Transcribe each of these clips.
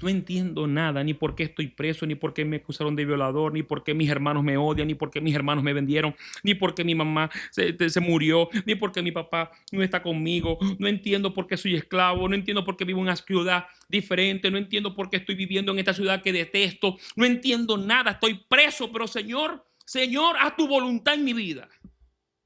No entiendo nada, ni por qué estoy preso, ni por qué me acusaron de violador, ni por qué mis hermanos me odian, ni por qué mis hermanos me vendieron, ni por qué mi mamá se murió, ni por qué mi papá no está conmigo. No entiendo por qué soy esclavo, no entiendo por qué vivo en una ciudad diferente, no entiendo por qué estoy viviendo en esta ciudad que detesto. No entiendo nada, estoy preso, pero Señor, haz tu voluntad en mi vida.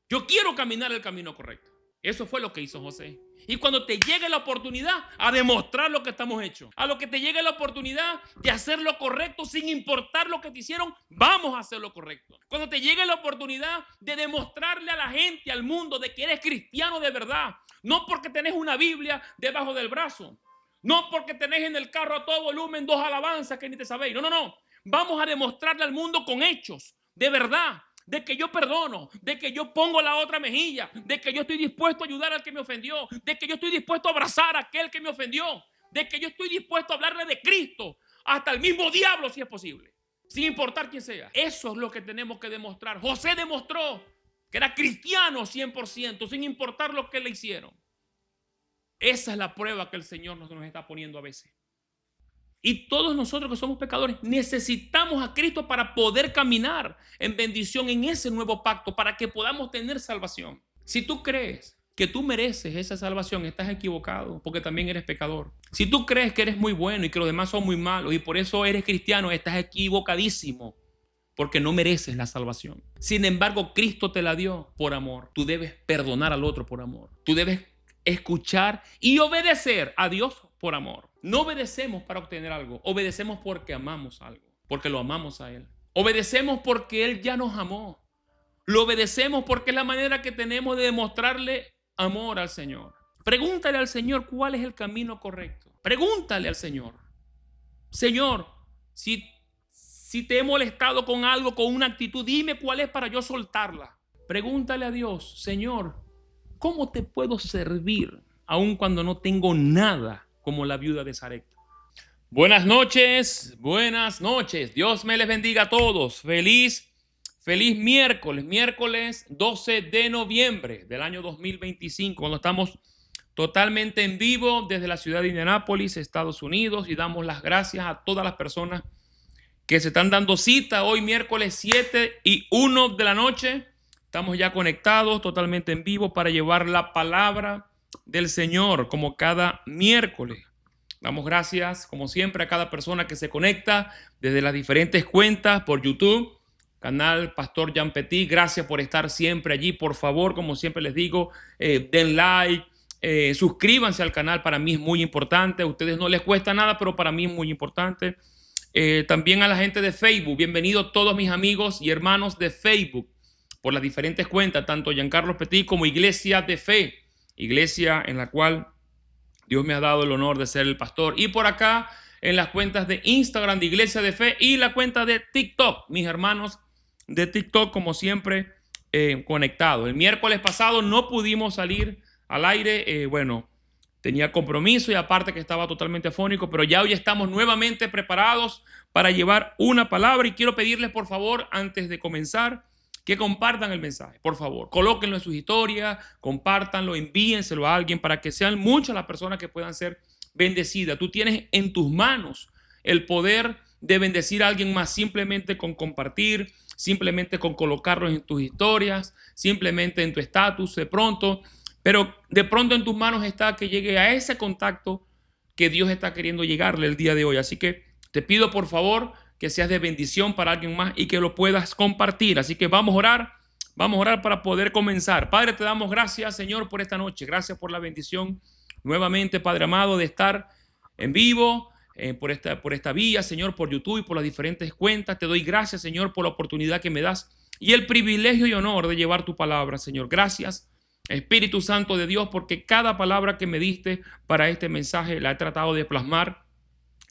Yo quiero caminar el camino correcto. Eso fue lo que hizo José. Y cuando te llegue la oportunidad a demostrar lo que estamos hechos, a lo que te llegue la oportunidad de hacer lo correcto sin importar lo que te hicieron, vamos a hacer lo correcto. Cuando te llegue la oportunidad de demostrarle a la gente, al mundo, de que eres cristiano de verdad, no porque tenés una Biblia debajo del brazo, no porque tenés en el carro a todo volumen 2 alabanzas que ni te sabéis. No. Vamos a demostrarle al mundo con hechos, de verdad, de que yo perdono, de que yo pongo la otra mejilla, de que yo estoy dispuesto a ayudar al que me ofendió, de que yo estoy dispuesto a abrazar a aquel que me ofendió, de que yo estoy dispuesto a hablarle de Cristo hasta el mismo diablo si es posible, sin importar quién sea. Eso es lo que tenemos que demostrar. José demostró que era cristiano 100%, sin importar lo que le hicieron. Esa es la prueba que el Señor nos está poniendo a veces. Y todos nosotros que somos pecadores necesitamos a Cristo para poder caminar en bendición en ese nuevo pacto, para que podamos tener salvación. Si tú crees que tú mereces esa salvación, estás equivocado, porque también eres pecador. Si tú crees que eres muy bueno y que los demás son muy malos y por eso eres cristiano, estás equivocadísimo, porque no mereces la salvación. Sin embargo, Cristo te la dio por amor. Tú debes perdonar al otro por amor. Tú debes escuchar y obedecer a Dios por amor. No obedecemos para obtener algo, obedecemos porque amamos algo, porque lo amamos a Él. Obedecemos porque Él ya nos amó. Lo obedecemos porque es la manera que tenemos de demostrarle amor al Señor. Pregúntale al Señor cuál es el camino correcto. Pregúntale al Señor. Señor, si te he molestado con algo, con una actitud, dime cuál es para yo soltarla. Pregúntale a Dios, Señor, ¿cómo te puedo servir aun cuando no tengo nada? Como la viuda de Sarepta. Buenas noches. Dios me les bendiga a todos. Feliz miércoles 12 de noviembre del año 2025, cuando estamos totalmente en vivo desde la ciudad de Indianápolis, Estados Unidos, y damos las gracias a todas las personas que se están dando cita hoy miércoles 7:01 de la noche. Estamos ya conectados totalmente en vivo para llevar la palabra del Señor como cada miércoles. Damos gracias como siempre a cada persona que se conecta desde las diferentes cuentas por YouTube, canal Pastor Jan Petit. Gracias por estar siempre allí. Por favor, como siempre les digo, den like, suscríbanse al canal. Para mí es muy importante. A ustedes no les cuesta nada, pero para mí es muy importante. También a la gente de Facebook. Bienvenidos todos mis amigos y hermanos de Facebook por las diferentes cuentas, tanto Giancarlo Petit como Iglesia de Fe. Iglesia en la cual Dios me ha dado el honor de ser el pastor. Y por acá en las cuentas de Instagram de Iglesia de Fe y la cuenta de TikTok. Mis hermanos de TikTok, como siempre, conectados. El miércoles pasado no pudimos salir al aire. Tenía compromiso y aparte que estaba totalmente afónico. Pero ya hoy estamos nuevamente preparados para llevar una palabra. Y quiero pedirles, por favor, antes de comenzar, que compartan el mensaje, por favor. Colóquenlo en sus historias, compártanlo, envíenselo a alguien para que sean muchas las personas que puedan ser bendecidas. Tú tienes en tus manos el poder de bendecir a alguien más simplemente con compartir, simplemente con colocarlo en tus historias, simplemente en tu estatus pero de pronto en tus manos está que llegue a ese contacto que Dios está queriendo llegarle el día de hoy. Así que te pido, por favor, que seas de bendición para alguien más y que lo puedas compartir. Así que vamos a orar para poder comenzar. Padre, te damos gracias, Señor, por esta noche. Gracias por la bendición nuevamente, Padre amado, de estar en vivo por esta vía, Señor, por YouTube y por las diferentes cuentas. Te doy gracias, Señor, por la oportunidad que me das y el privilegio y honor de llevar tu palabra, Señor. Gracias, Espíritu Santo de Dios, porque cada palabra que me diste para este mensaje la he tratado de plasmar.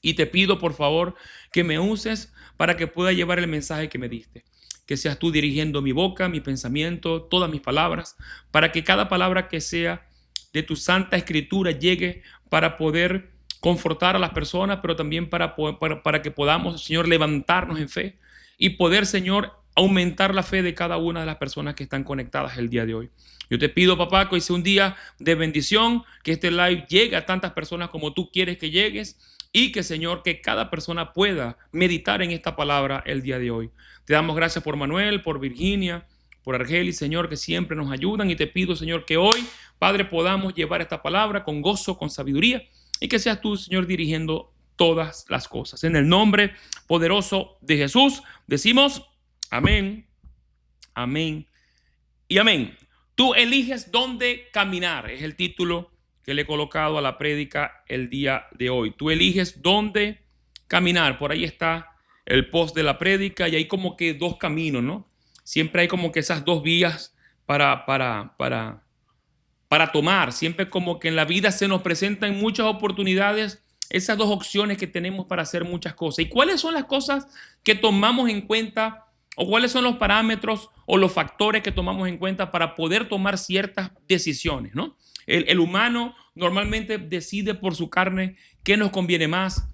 Y te pido, por favor, que me uses para que pueda llevar el mensaje que me diste. Que seas tú dirigiendo mi boca, mi pensamiento, todas mis palabras, para que cada palabra que sea de tu santa escritura llegue para poder confortar a las personas, pero también para que podamos, Señor, levantarnos en fe y poder, Señor, aumentar la fe de cada una de las personas que están conectadas el día de hoy. Yo te pido, papá, que hoy sea un día de bendición, que este live llegue a tantas personas como tú quieres que llegues. y que, Señor, que cada persona pueda meditar en esta palabra el día de hoy. Te damos gracias por Manuel, por Virginia, por Argelis, Señor, que siempre nos ayudan, y te pido, Señor, que hoy, Padre, podamos llevar esta palabra con gozo, con sabiduría, y que seas tú, Señor, dirigiendo todas las cosas. En el nombre poderoso de Jesús decimos amén, amén y amén. Tú eliges dónde caminar, es el título que le he colocado a la prédica el día de hoy. Tú eliges dónde caminar. Por ahí está el post de la prédica, y hay como que dos caminos, ¿no? Siempre hay como que esas dos vías para tomar. Siempre como que en la vida se nos presentan muchas oportunidades, esas dos opciones que tenemos para hacer muchas cosas. ¿Y cuáles son las cosas que tomamos en cuenta, o cuáles son los parámetros o los factores que tomamos en cuenta para poder tomar ciertas decisiones, ¿no? El humano normalmente decide por su carne qué nos conviene más,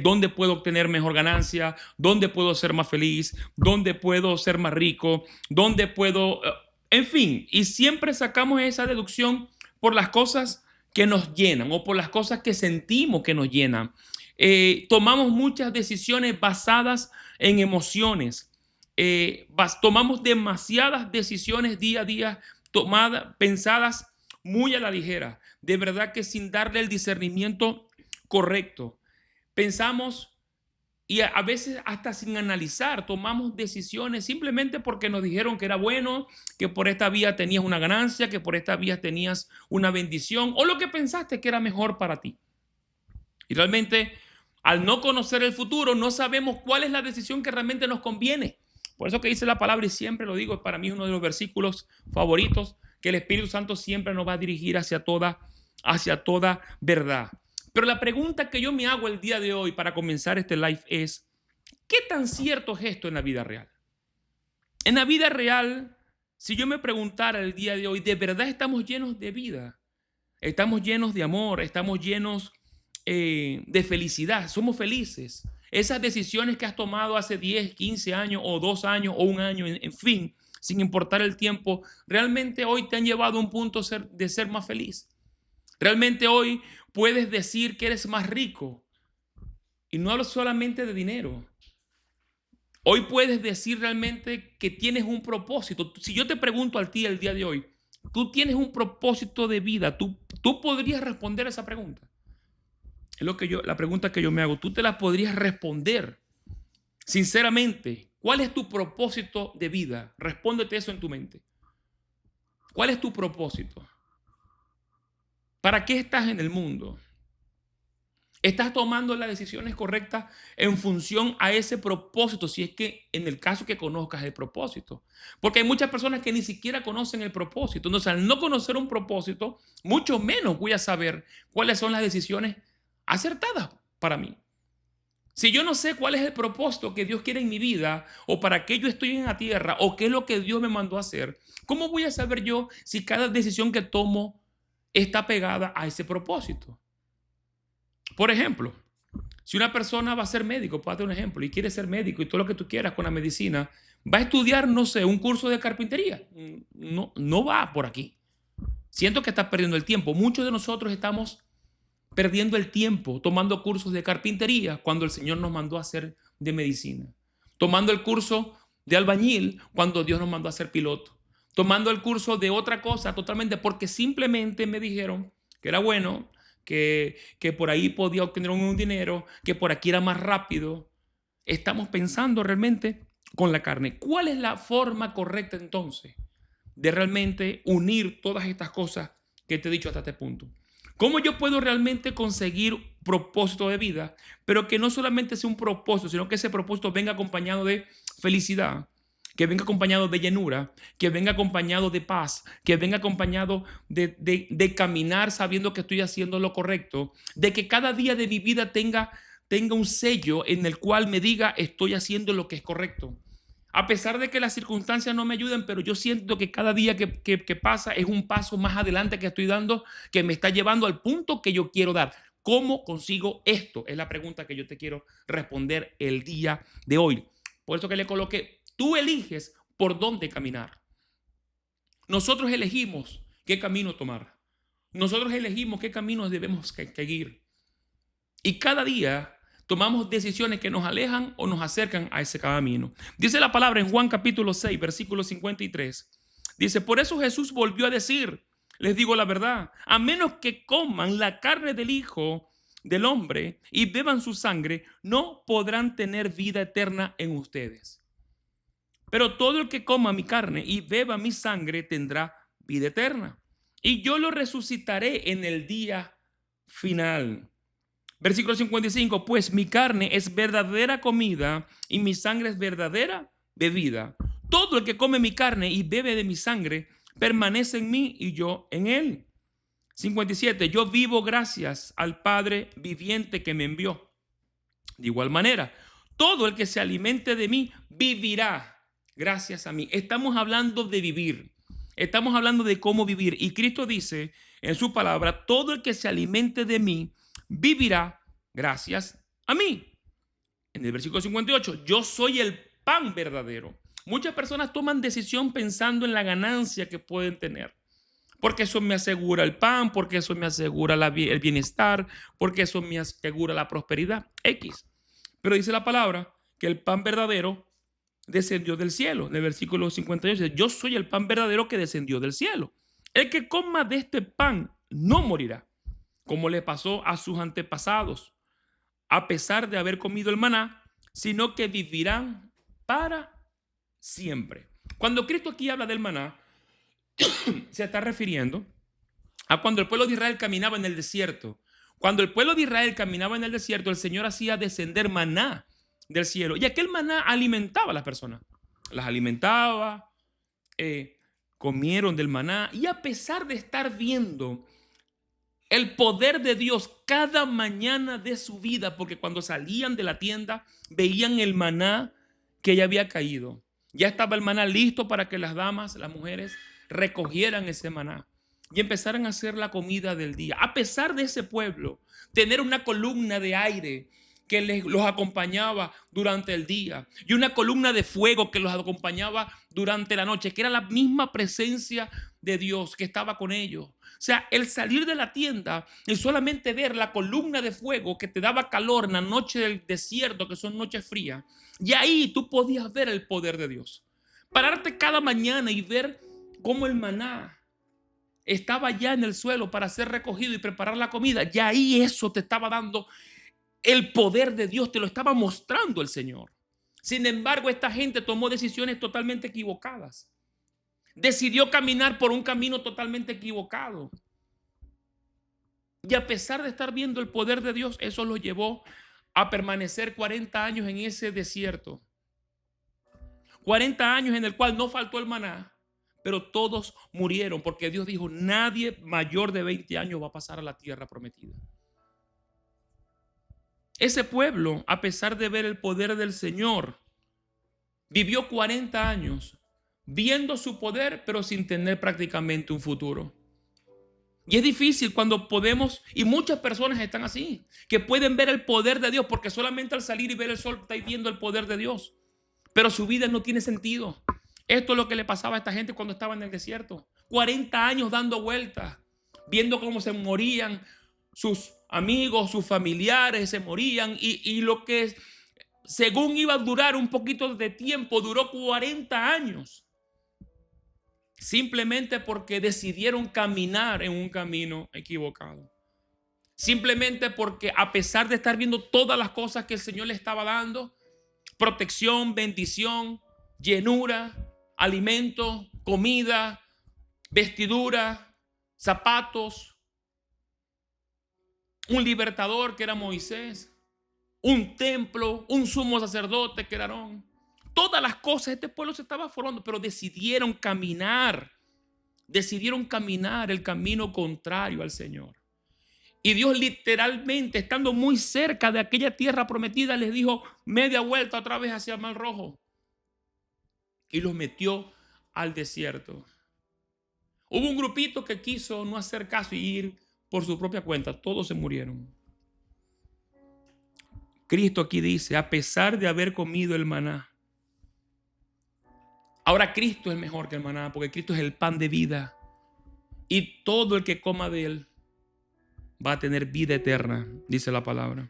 dónde puedo obtener mejor ganancia, dónde puedo ser más feliz, dónde puedo ser más rico, dónde puedo, en fin, y siempre sacamos esa deducción por las cosas que nos llenan o por las cosas que sentimos que nos llenan. Tomamos muchas decisiones basadas en emociones. Tomamos demasiadas decisiones día a día, pensadas muy a la ligera, de verdad que sin darle el discernimiento correcto. Pensamos, y a veces hasta sin analizar, tomamos decisiones simplemente porque nos dijeron que era bueno, que por esta vía tenías una ganancia, que por esta vía tenías una bendición, o lo que pensaste que era mejor para ti. Y realmente, al no conocer el futuro, no sabemos cuál es la decisión que realmente nos conviene. Por eso que dice la palabra, y siempre lo digo, para mí es uno de los versículos favoritos, que el Espíritu Santo siempre nos va a dirigir hacia toda verdad. Pero la pregunta que yo me hago el día de hoy para comenzar este live es, ¿qué tan cierto es esto en la vida real? En la vida real, si yo me preguntara el día de hoy, ¿de verdad estamos llenos de vida? ¿Estamos llenos de amor? ¿Estamos llenos de felicidad? ¿Somos felices? Esas decisiones que has tomado hace 10, 15 años o 2 años o un año, en fin, sin importar el tiempo, ¿realmente hoy te han llevado a un punto de ser más feliz? ¿Realmente hoy puedes decir que eres más rico? Y no hablo solamente de dinero. Hoy puedes decir realmente que tienes un propósito. Si yo te pregunto a ti el día de hoy, ¿tú tienes un propósito de vida? ¿Tú podrías responder esa pregunta? Es la pregunta que yo me hago. ¿Tú te la podrías responder sinceramente? ¿Cuál es tu propósito de vida? Respóndete eso en tu mente. ¿Cuál es tu propósito? ¿Para qué estás en el mundo? ¿Estás tomando las decisiones correctas en función a ese propósito? Si es que en el caso que conozcas el propósito. Porque hay muchas personas que ni siquiera conocen el propósito. Entonces, al no conocer un propósito, mucho menos voy a saber cuáles son las decisiones acertadas para mí. Si yo no sé cuál es el propósito que Dios quiere en mi vida, o para qué yo estoy en la tierra, o qué es lo que Dios me mandó a hacer, ¿cómo voy a saber yo si cada decisión que tomo está pegada a ese propósito? Por ejemplo, si una persona va a ser médico, para dar un ejemplo, y quiere ser médico y todo lo que tú quieras con la medicina, va a estudiar, no sé, un curso de carpintería. No va por aquí. Siento que estás perdiendo el tiempo. Muchos de nosotros estamos perdiendo el tiempo tomando cursos de carpintería cuando el Señor nos mandó a hacer de medicina. Tomando el curso de albañil cuando Dios nos mandó a ser piloto. Tomando el curso de otra cosa totalmente porque simplemente me dijeron que era bueno, que por ahí podía obtener un dinero, que por aquí era más rápido. Estamos pensando realmente con la carne. ¿Cuál es la forma correcta entonces de realmente unir todas estas cosas que te he dicho hasta este punto? ¿Cómo yo puedo realmente conseguir propósito de vida, pero que no solamente sea un propósito, sino que ese propósito venga acompañado de felicidad, que venga acompañado de llenura, que venga acompañado de paz, que venga acompañado de caminar sabiendo que estoy haciendo lo correcto, de que cada día de mi vida tenga un sello en el cual me diga estoy haciendo lo que es correcto? A pesar de que las circunstancias no me ayuden, pero yo siento que cada día que pasa es un paso más adelante que estoy dando, que me está llevando al punto que yo quiero dar. ¿Cómo consigo esto? Es la pregunta que yo te quiero responder el día de hoy. Por eso que le coloqué, tú eliges por dónde caminar. Nosotros elegimos qué camino tomar. Nosotros elegimos qué caminos debemos seguir. Y cada día tomamos decisiones que nos alejan o nos acercan a ese camino. Dice la palabra en Juan capítulo 6, versículo 53. Dice, por eso Jesús volvió a decir, les digo la verdad, a menos que coman la carne del Hijo del Hombre y beban su sangre, no podrán tener vida eterna en ustedes. Pero todo el que coma mi carne y beba mi sangre tendrá vida eterna. Y yo lo resucitaré en el día final. Versículo 55, pues mi carne es verdadera comida y mi sangre es verdadera bebida. Todo el que come mi carne y bebe de mi sangre permanece en mí y yo en él. 57, yo vivo gracias al Padre viviente que me envió. De igual manera, todo el que se alimente de mí vivirá gracias a mí. Estamos hablando de vivir. Estamos hablando de cómo vivir. Y Cristo dice en su palabra, todo el que se alimente de mí vivirá gracias a mí. En el versículo 58, yo soy el pan verdadero. Muchas personas toman decisión pensando en la ganancia que pueden tener. Porque eso me asegura el pan, porque eso me asegura el bienestar, porque eso me asegura la prosperidad. X. Pero dice la palabra que el pan verdadero descendió del cielo. En el versículo 58 dice, yo soy el pan verdadero que descendió del cielo. El que coma de este pan no morirá, como le pasó a sus antepasados, a pesar de haber comido el maná, sino que vivirán para siempre. Cuando Cristo aquí habla del maná, se está refiriendo a cuando el pueblo de Israel caminaba en el desierto. Cuando el pueblo de Israel caminaba en el desierto, el Señor hacía descender maná del cielo. Y aquel maná alimentaba a las personas. Las alimentaba, comieron del maná. Y a pesar de estar viendo el poder de Dios cada mañana de su vida, porque cuando salían de la tienda veían el maná que ya había caído. Ya estaba el maná listo para que las damas, las mujeres, recogieran ese maná y empezaran a hacer la comida del día. A pesar de ese pueblo tener una columna de aire que los acompañaba durante el día y una columna de fuego que los acompañaba durante la noche, que era la misma presencia de Dios que estaba con ellos. O sea, el salir de la tienda y solamente ver la columna de fuego que te daba calor en la noche del desierto, que son noches frías, y ahí tú podías ver el poder de Dios. Pararte cada mañana y ver cómo el maná estaba ya en el suelo para ser recogido y preparar la comida, y ahí eso te estaba dando el poder de Dios, te lo estaba mostrando el Señor. Sin embargo, esta gente tomó decisiones totalmente equivocadas. Decidió caminar por un camino totalmente equivocado. Y a pesar de estar viendo el poder de Dios, eso los llevó a permanecer 40 años en ese desierto. 40 años en el cual no faltó el maná, pero todos murieron porque Dios dijo, nadie mayor de 20 años va a pasar a la tierra prometida. Ese pueblo, a pesar de ver el poder del Señor, vivió 40 años viendo su poder, pero sin tener prácticamente un futuro. Y es difícil cuando podemos, y muchas personas están así, que pueden ver el poder de Dios, porque solamente al salir y ver el sol está viendo el poder de Dios, pero su vida no tiene sentido. Esto es lo que le pasaba a esta gente cuando estaba en el desierto. 40 años dando vueltas, viendo cómo se morían sus amigos, sus familiares, se morían, y lo que según iba a durar un poquito de tiempo, duró 40 años. Simplemente porque decidieron caminar en un camino equivocado. Simplemente porque a pesar de estar viendo todas las cosas que el Señor le estaba dando, protección, bendición, llenura, alimento, comida, vestidura, zapatos, un libertador que era Moisés, un templo, un sumo sacerdote que era Aarón. Todas las cosas, este pueblo se estaba formando, pero decidieron caminar el camino contrario al Señor. Y Dios literalmente, estando muy cerca de aquella tierra prometida, les dijo media vuelta otra vez hacia el Mar Rojo y los metió al desierto. Hubo un grupito que quiso no hacer caso y ir por su propia cuenta. Todos se murieron. Cristo aquí dice, a pesar de haber comido el maná, ahora Cristo es mejor que el maná, porque Cristo es el pan de vida. Y todo el que coma de él va a tener vida eterna, dice la palabra.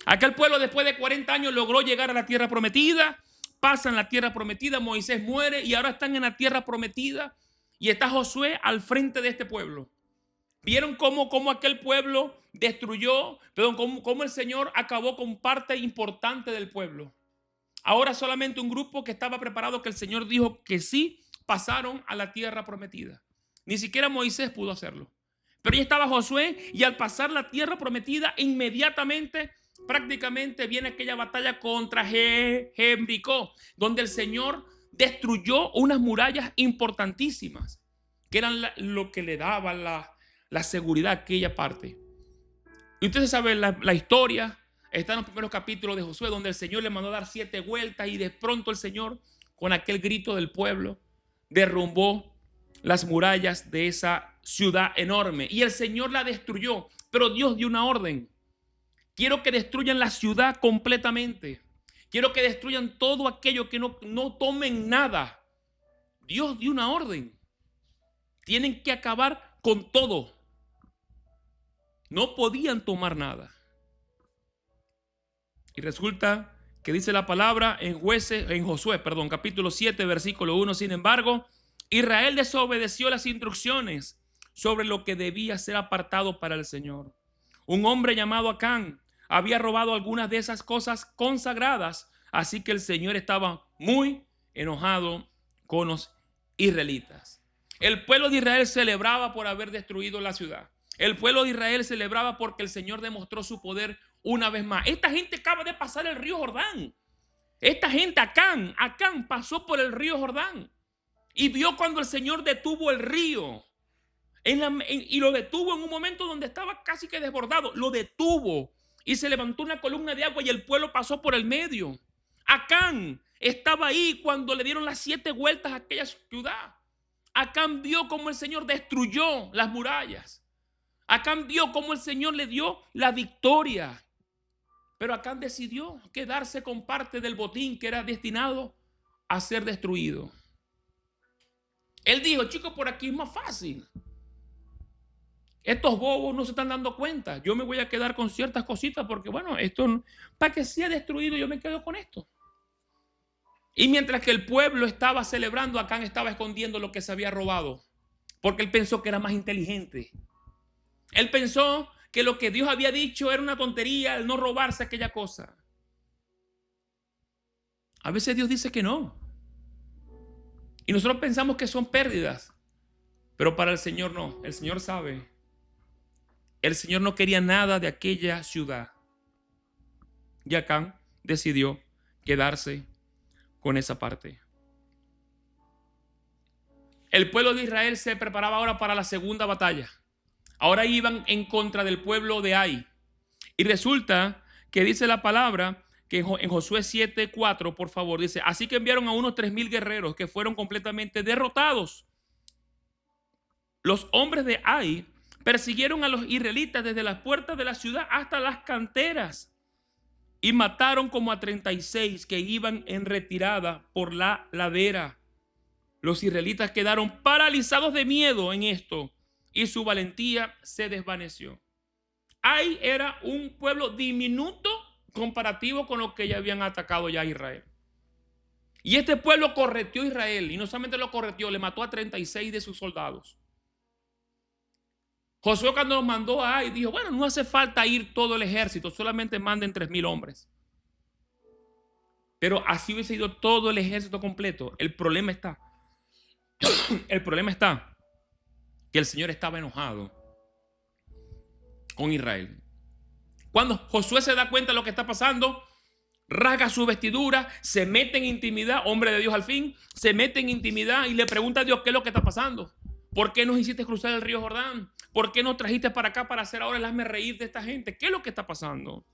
Aquel pueblo después de 40 años logró llegar a la tierra prometida. Pasan la tierra prometida, Moisés muere y ahora están en la tierra prometida. Y está Josué al frente de este pueblo. ¿Vieron cómo aquel pueblo destruyó, cómo el Señor acabó con parte importante del pueblo? Ahora solamente un grupo que estaba preparado, que el Señor dijo que sí, pasaron a la tierra prometida. Ni siquiera Moisés pudo hacerlo. Pero ya estaba Josué y al pasar la tierra prometida, inmediatamente, prácticamente viene aquella batalla contra Jericó, donde el Señor destruyó unas murallas importantísimas, que eran lo que le daba la seguridad a aquella parte. Y ustedes saben la historia. Está en los primeros capítulos de Josué, donde el Señor le mandó a dar 7 vueltas y de pronto el Señor, con aquel grito del pueblo, derrumbó las murallas de esa ciudad enorme. Y el Señor la destruyó, pero Dios dio una orden. Quiero que destruyan la ciudad completamente. Quiero que destruyan todo aquello, que no tomen nada. Dios dio una orden. Tienen que acabar con todo. No podían tomar nada. Y resulta que dice la palabra en Josué, capítulo 7, versículo 1. Sin embargo, Israel desobedeció las instrucciones sobre lo que debía ser apartado para el Señor. Un hombre llamado Acán había robado algunas de esas cosas consagradas, así que el Señor estaba muy enojado con los israelitas. El pueblo de Israel celebraba por haber destruido la ciudad. El pueblo de Israel celebraba porque el Señor demostró su poder una vez más. Esta gente acaba de pasar el río Jordán. Esta gente, Acán pasó por el río Jordán y vio cuando el Señor detuvo el río. Y lo detuvo en un momento donde estaba casi que desbordado. Lo detuvo y se levantó una columna de agua y el pueblo pasó por el medio. Acán estaba ahí cuando le dieron las 7 vueltas a aquella ciudad. Acán vio cómo el Señor destruyó las murallas. Acán vio cómo el Señor le dio la victoria. Pero Acán decidió quedarse con parte del botín que era destinado a ser destruido. Él dijo: chicos, por aquí es más fácil. Estos bobos no se están dando cuenta. Yo me voy a quedar con ciertas cositas porque, bueno, esto, para que sea destruido, yo me quedo con esto. Y mientras que el pueblo estaba celebrando, Acán estaba escondiendo lo que se había robado, porque él pensó que era más inteligente. Él pensó que lo que Dios había dicho era una tontería, el no robarse aquella cosa. A veces Dios dice que no. Y nosotros pensamos que son pérdidas. Pero para el Señor no. El Señor sabe. El Señor no quería nada de aquella ciudad. Y Acán decidió quedarse con esa parte. El pueblo de Israel se preparaba ahora para la segunda batalla. Ahora iban en contra del pueblo de Ai. Y resulta que dice la palabra que en Josué 7:4, por favor, dice: así que enviaron a unos 3,000 guerreros que fueron completamente derrotados. Los hombres de Ai persiguieron a los israelitas desde las puertas de la ciudad hasta las canteras y mataron como a 36 que iban en retirada por la ladera. Los israelitas quedaron paralizados de miedo en esto y su valentía se desvaneció. Ai era un pueblo diminuto comparativo con lo que ya habían atacado ya a Israel. Y este pueblo correteó a Israel, y no solamente lo correteó, le mató a 36 de sus soldados. Josué, cuando los mandó a Ai, dijo: bueno, no hace falta ir todo el ejército, solamente manden 3,000 hombres. Pero así hubiese ido todo el ejército completo. El problema está que el Señor estaba enojado con Israel. Cuando Josué se da cuenta de lo que está pasando, rasga su vestidura, se mete en intimidad, hombre de Dios al fin, se mete en intimidad y le pregunta a Dios: ¿qué es lo que está pasando? ¿Por qué nos hiciste cruzar el río Jordán? ¿Por qué nos trajiste para acá para hacer ahora el hazme reír de esta gente? ¿Qué es lo que está pasando?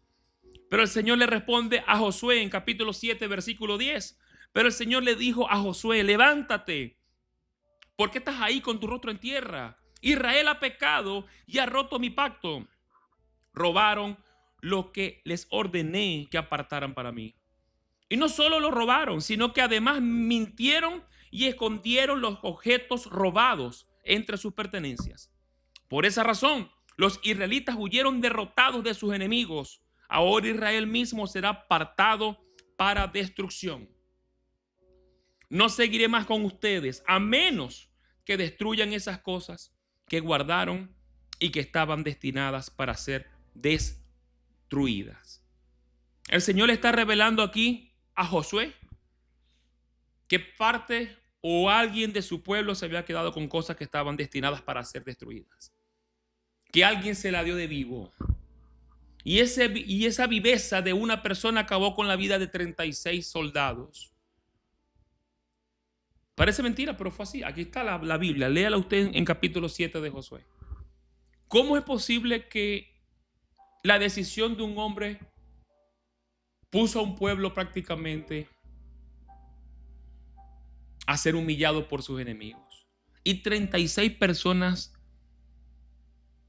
Pero el Señor le responde a Josué en capítulo 7, versículo 10. Pero el Señor le dijo a Josué: levántate. ¿Por qué estás ahí con tu rostro en tierra? Israel ha pecado y ha roto mi pacto. Robaron lo que les ordené que apartaran para mí. Y no solo lo robaron, sino que además mintieron y escondieron los objetos robados entre sus pertenencias. Por esa razón, los israelitas huyeron derrotados de sus enemigos ahora Israel mismo será apartado para destrucción. No seguiré más con ustedes, a menos que destruyan esas cosas que guardaron y que estaban destinadas para ser destruidas. El Señor le está revelando aquí a Josué que parte o alguien de su pueblo se había quedado con cosas que estaban destinadas para ser destruidas. Que alguien se la dio de vivo. Y esa viveza de una persona acabó con la vida de 36 soldados. Parece mentira, pero fue así. Aquí está la Biblia. Léala usted en capítulo 7 de Josué. ¿Cómo es posible que la decisión de un hombre puso a un pueblo prácticamente a ser humillado por sus enemigos? Y 36 personas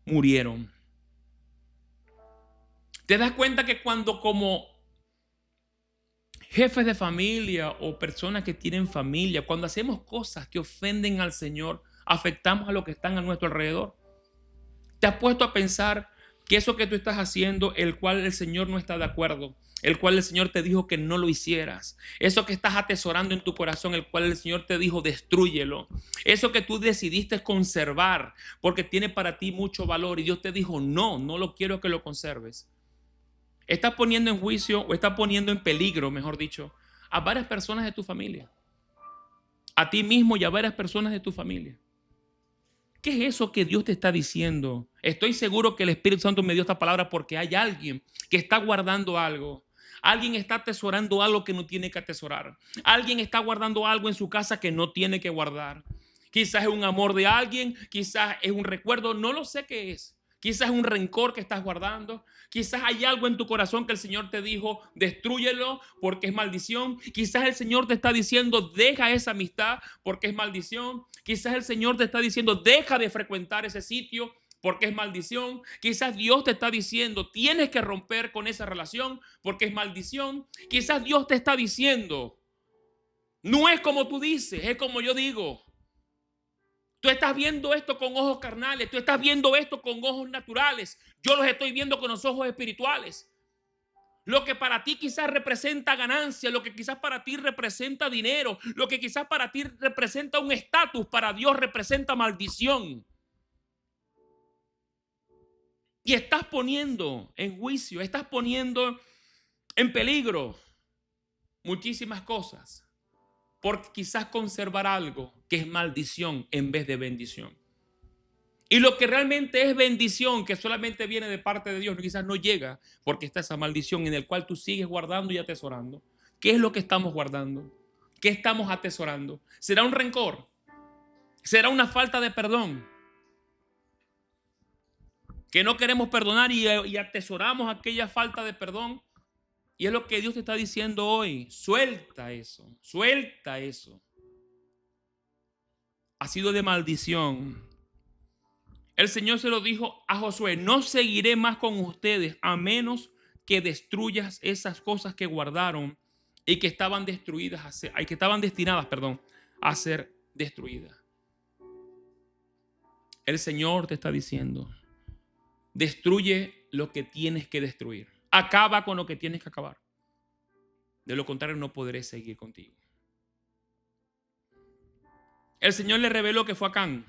murieron. ¿Te das cuenta que cuando como jefes de familia o personas que tienen familia, cuando hacemos cosas que ofenden al Señor, afectamos a los que están a nuestro alrededor? ¿Te has puesto a pensar que eso que tú estás haciendo, el cual el Señor no está de acuerdo, el cual el Señor te dijo que no lo hicieras, eso que estás atesorando en tu corazón, el cual el Señor te dijo destrúyelo, eso que tú decidiste conservar porque tiene para ti mucho valor y Dios te dijo no lo quiero que lo conserves? Estás poniendo en juicio o estás poniendo en peligro, mejor dicho, a varias personas de tu familia, a ti mismo y a varias personas de tu familia. ¿Qué es eso que Dios te está diciendo? Estoy seguro que el Espíritu Santo me dio esta palabra porque hay alguien que está guardando algo. Alguien está atesorando algo que no tiene que atesorar. Alguien está guardando algo en su casa que no tiene que guardar. Quizás es un amor de alguien, quizás es un recuerdo, no lo sé qué es. Quizás es un rencor que estás guardando. Quizás hay algo en tu corazón que el Señor te dijo, destrúyelo porque es maldición. Quizás el Señor te está diciendo, deja esa amistad porque es maldición. Quizás el Señor te está diciendo, deja de frecuentar ese sitio porque es maldición. Quizás Dios te está diciendo, tienes que romper con esa relación porque es maldición. Quizás Dios te está diciendo, no es como tú dices, es como yo digo. Tú estás viendo esto con ojos carnales, tú estás viendo esto con ojos naturales. Yo los estoy viendo con los ojos espirituales. Lo que para ti quizás representa ganancia, lo que quizás para ti representa dinero, lo que quizás para ti representa un estatus, para Dios representa maldición. Y estás poniendo en juicio, estás poniendo en peligro muchísimas cosas por quizás conservar algo que es maldición en vez de bendición. Y lo que realmente es bendición, que solamente viene de parte de Dios, quizás no llega porque está esa maldición en el cual tú sigues guardando y atesorando. ¿Qué es lo que estamos guardando? ¿Qué estamos atesorando? ¿Será un rencor? ¿Será una falta de perdón? Que no queremos perdonar y atesoramos aquella falta de perdón. Y es lo que Dios te está diciendo hoy. Suelta eso, suelta eso. Ha sido de maldición. El Señor se lo dijo a Josué, no seguiré más con ustedes a menos que destruyas esas cosas que guardaron y que estaban destruidas, que estaban destinadas, a ser destruidas. El Señor te está diciendo, destruye lo que tienes que destruir. Acaba con lo que tienes que acabar. De lo contrario, no podré seguir contigo. El Señor le reveló que fue Acán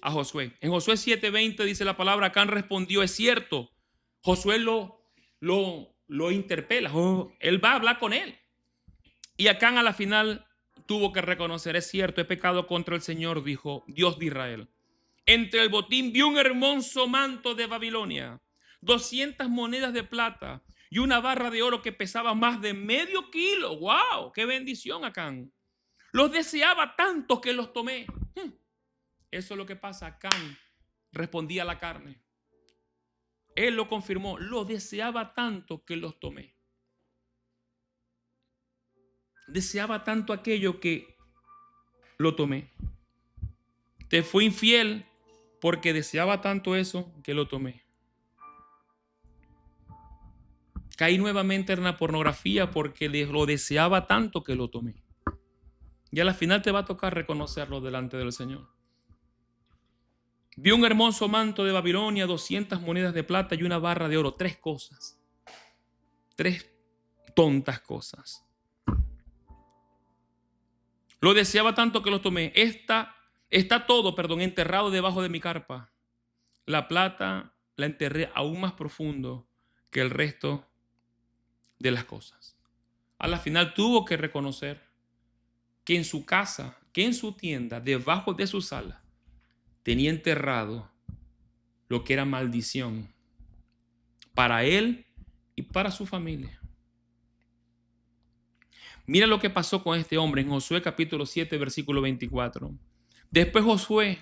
a Josué. En Josué 7:20 dice la palabra, Acán respondió, es cierto. Josué lo interpela. Él va a hablar con él. Y Acán a la final tuvo que reconocer, es cierto, he pecado contra el Señor, dijo Dios de Israel. Entre el botín vi un hermoso manto de Babilonia, 200 monedas de plata y una barra de oro que pesaba más de medio kilo. ¡Wow! ¡Qué bendición, Acán! Los deseaba tanto que los tomé. Eso es lo que pasa. Acán respondía a la carne. Él lo confirmó. Lo deseaba tanto que los tomé. Deseaba tanto aquello que lo tomé. Te fui infiel porque deseaba tanto eso que lo tomé. Caí nuevamente en la pornografía porque lo deseaba tanto que lo tomé. Y a la final te va a tocar reconocerlo delante del Señor. Vi un hermoso manto de Babilonia, 200 monedas de plata y una barra de oro. 3 cosas. Tres tontas cosas. Lo deseaba tanto que lo tomé. Está todo, enterrado debajo de mi carpa. La plata la enterré aún más profundo que el resto de las cosas. A la final tuvo que reconocer que en su casa, que en su tienda, debajo de su sala, tenía enterrado lo que era maldición para él y para su familia. Mira lo que pasó con este hombre en Josué capítulo 7, versículo 24. Después Josué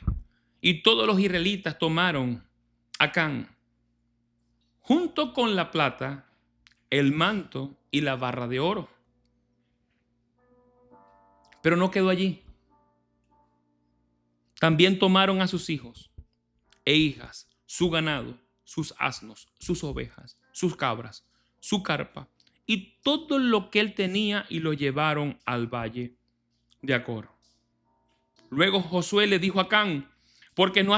y todos los israelitas tomaron a Acán, junto con la plata, el manto y la barra de oro. Pero no quedó allí. También tomaron a sus hijos e hijas, su ganado, sus asnos, sus ovejas, sus cabras, su carpa y todo lo que él tenía y lo llevaron al valle de Acor. Luego Josué le dijo a Acán: ¿por qué nos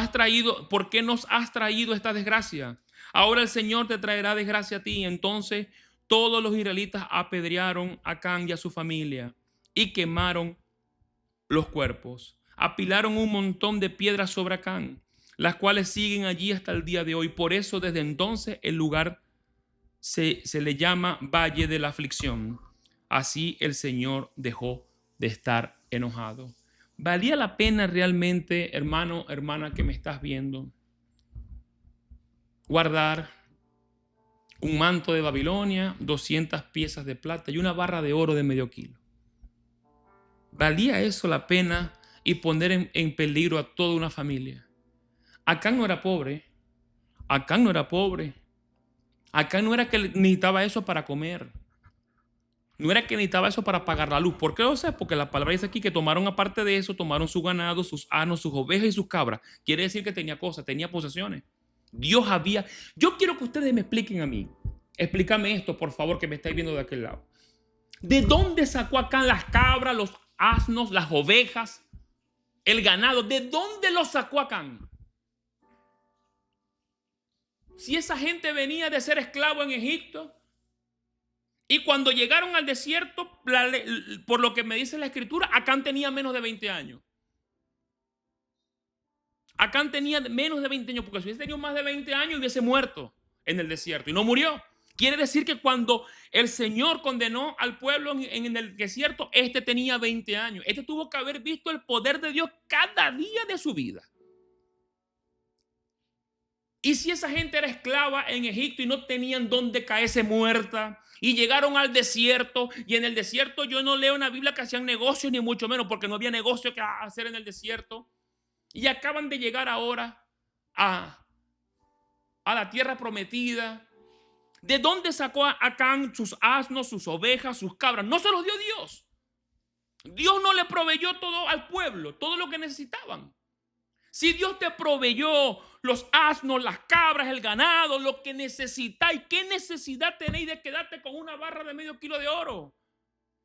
has traído esta desgracia? Ahora el Señor te traerá desgracia a ti. Entonces todos los israelitas apedrearon a Acán y a su familia y quemaron los cuerpos. Apilaron un montón de piedras sobre Acán, las cuales siguen allí hasta el día de hoy. Por eso desde entonces el lugar se le llama Valle de la Aflicción. Así el Señor dejó de estar enojado. ¿Valía la pena realmente, hermano, hermana que me estás viendo, guardar un manto de Babilonia, 200 piezas de plata y una barra de oro de medio kilo? ¿Valía eso la pena y poner en peligro a toda una familia? Acán no era pobre. Acán no era pobre. Acán no era que necesitaba eso para comer. No era que necesitaba eso para pagar la luz. ¿Por qué lo sé? Porque la palabra dice aquí que tomaron, aparte de eso, tomaron su ganado, sus asnos, sus ovejas y sus cabras. Quiere decir que tenía cosas, tenía posesiones. Yo quiero que ustedes me expliquen a mí. Explícame esto, por favor, que me estáis viendo de aquel lado. ¿De dónde sacó Acán las cabras, los asnos, las ovejas, el ganado? ¿De dónde los sacó Acán? Si esa gente venía de ser esclavo en Egipto, y cuando llegaron al desierto, por lo que me dice la escritura, Acán tenía menos de 20 años. Acán tenía menos de 20 años, porque si hubiese tenido más de 20 años hubiese muerto en el desierto y no murió. Quiere decir que cuando el Señor condenó al pueblo en el desierto, este tenía 20 años. Este tuvo que haber visto el poder de Dios cada día de su vida. Y si esa gente era esclava en Egipto y no tenían dónde caerse muerta, y llegaron al desierto, y en el desierto yo no leo en la Biblia que hacían negocios, ni mucho menos, porque no había negocio que hacer en el desierto, y acaban de llegar ahora a la tierra prometida. ¿De dónde sacó Acán sus asnos, sus ovejas, sus cabras? No se los dio Dios. Dios no le proveyó todo al pueblo, todo lo que necesitaban. Si Dios te proveyó los asnos, las cabras, el ganado, lo que necesitáis, ¿qué necesidad tenéis de quedarte con una barra de medio kilo de oro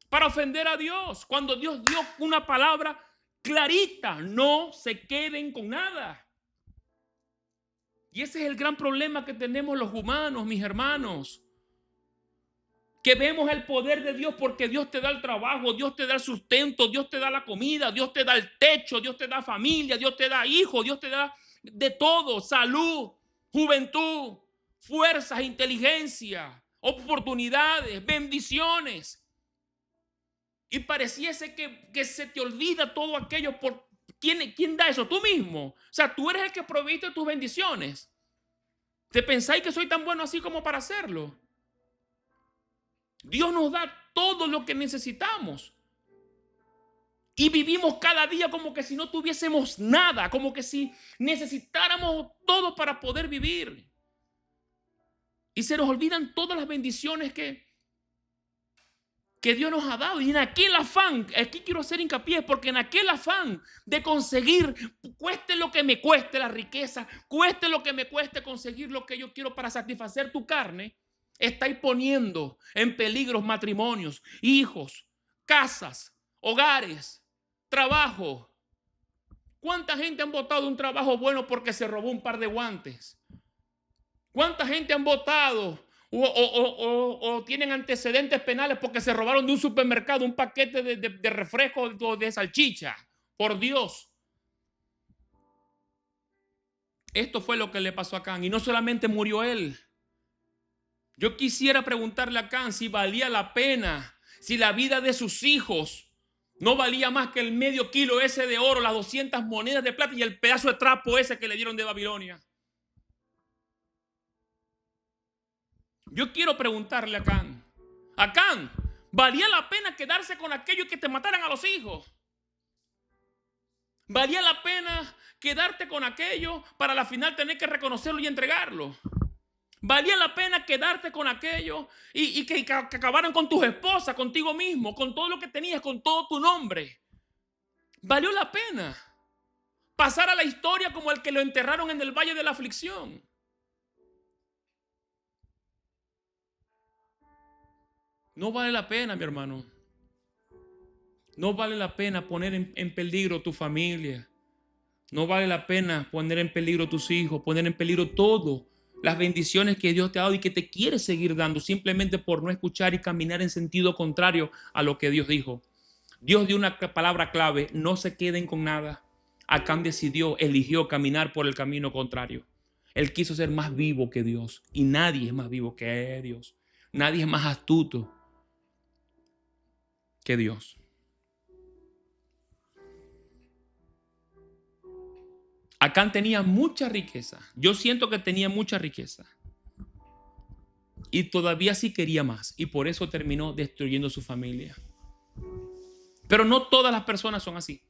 para ofender a Dios? Cuando Dios dio una palabra clarita, no se queden con nada. Y ese es el gran problema que tenemos los humanos, mis hermanos. Que vemos el poder de Dios porque Dios te da el trabajo, Dios te da el sustento, Dios te da la comida, Dios te da el techo, Dios te da familia, Dios te da hijos, Dios te da de todo, salud, juventud, fuerzas, inteligencia, oportunidades, bendiciones. Y pareciese que se te olvida todo aquello. ¿Quién da eso? Tú mismo. O sea, tú eres el que proviste tus bendiciones. ¿Te pensáis que soy tan bueno así como para hacerlo? Dios nos da todo lo que necesitamos. Y vivimos cada día como que si no tuviésemos nada, como que si necesitáramos todo para poder vivir. Y se nos olvidan todas las bendiciones que Dios nos ha dado. Y en aquel afán, aquí quiero hacer hincapié, porque en aquel afán de conseguir, cueste lo que me cueste la riqueza, cueste lo que me cueste conseguir lo que yo quiero para satisfacer tu carne, estáis poniendo en peligro matrimonios, hijos, casas, hogares, trabajo. ¿Cuánta gente han botado un trabajo bueno porque se robó un par de guantes? ¿Cuánta gente han botado o tienen antecedentes penales porque se robaron de un supermercado un paquete de refresco o de salchicha. Por Dios. Esto fue lo que le pasó a Acán. Y no solamente murió él. Yo quisiera preguntarle a Acán si valía la pena, si la vida de sus hijos no valía más que el medio kilo ese de oro, las 200 monedas de plata y el pedazo de trapo ese que le dieron de Babilonia. Yo quiero preguntarle a Acán, Acán, ¿valía la pena quedarse con aquellos que te mataran a los hijos? ¿Valía la pena quedarte con aquello para al final tener que reconocerlo y entregarlo? ¿Valía la pena quedarte con aquello y que acabaran con tus esposas, contigo mismo, con todo lo que tenías, con todo tu nombre? ¿Valió la pena pasar a la historia como el que lo enterraron en el valle de la aflicción? No vale la pena, mi hermano. No vale la pena poner en peligro tu familia. No vale la pena poner en peligro tus hijos, poner en peligro todo. Las bendiciones que Dios te ha dado y que te quiere seguir dando simplemente por no escuchar y caminar en sentido contrario a lo que Dios dijo. Dios dio una palabra clave: no se queden con nada. Acán eligió caminar por el camino contrario. Él quiso ser más vivo que Dios y nadie es más vivo que Dios. Nadie es más astuto que Dios. Acán tenía mucha riqueza. Yo siento que tenía mucha riqueza. Y todavía sí quería más. Y por eso terminó destruyendo su familia. Pero no todas las personas son así.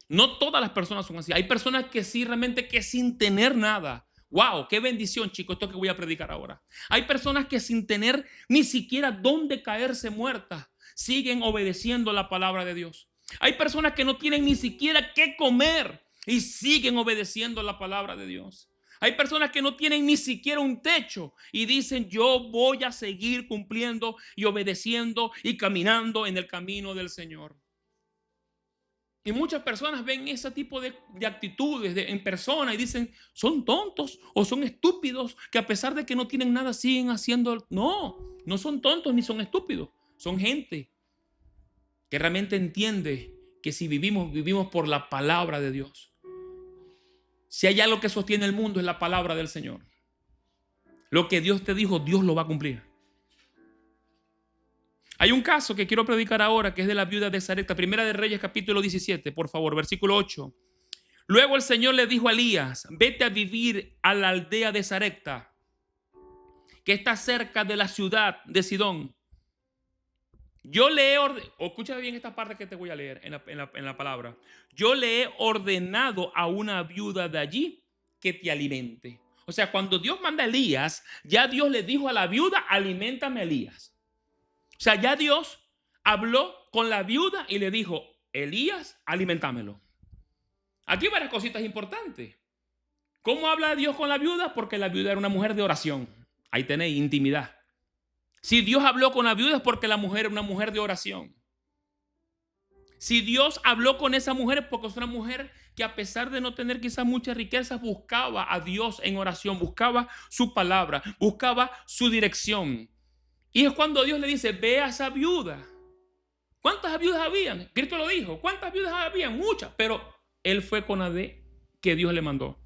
No todas las personas son así. Hay personas que sí, realmente que sin tener nada. ¡Wow! ¡Qué bendición, chicos! Esto que voy a predicar ahora. Hay personas que sin tener ni siquiera dónde caerse muertas, siguen obedeciendo la palabra de Dios. Hay personas que no tienen ni siquiera qué comer y siguen obedeciendo la palabra de Dios. Hay personas que no tienen ni siquiera un techo y dicen: yo voy a seguir cumpliendo y obedeciendo y caminando en el camino del Señor. Y muchas personas ven ese tipo de actitudes en persona y dicen: son tontos o son estúpidos, que a pesar de que no tienen nada siguen haciendo. No, no son tontos ni son estúpidos. Son gente que realmente entiende que si vivimos por la palabra de Dios. Si hay algo que sostiene el mundo es la palabra del Señor. Lo que Dios te dijo, Dios lo va a cumplir. Hay un caso que quiero predicar ahora, que es de la viuda de Sarepta. Primera de Reyes, capítulo 17, por favor, versículo 8. Luego el Señor le dijo a Elías: vete a vivir a la aldea de Sarepta, que está cerca de la ciudad de Sidón. Yo le he ordenado, escucha bien esta parte que te voy a leer en la palabra. Yo le he ordenado a una viuda de allí que te alimente. O sea, cuando Dios manda a Elías, ya Dios le dijo a la viuda: aliméntame a Elías. O sea, ya Dios habló con la viuda y le dijo: Elías, alimentámelo. Aquí hay varias cositas importantes. ¿Cómo habla Dios con la viuda? Porque la viuda era una mujer de oración. Ahí tenéis intimidad. Si Dios habló con la viuda es porque la mujer es una mujer de oración. Si Dios habló con esa mujer es porque es una mujer que, a pesar de no tener quizás muchas riquezas, buscaba a Dios en oración, buscaba su palabra, buscaba su dirección. Y es cuando Dios le dice: ve a esa viuda. ¿Cuántas viudas habían? Cristo lo dijo. ¿Cuántas viudas habían? Muchas. Pero él fue con la de que Dios le mandó.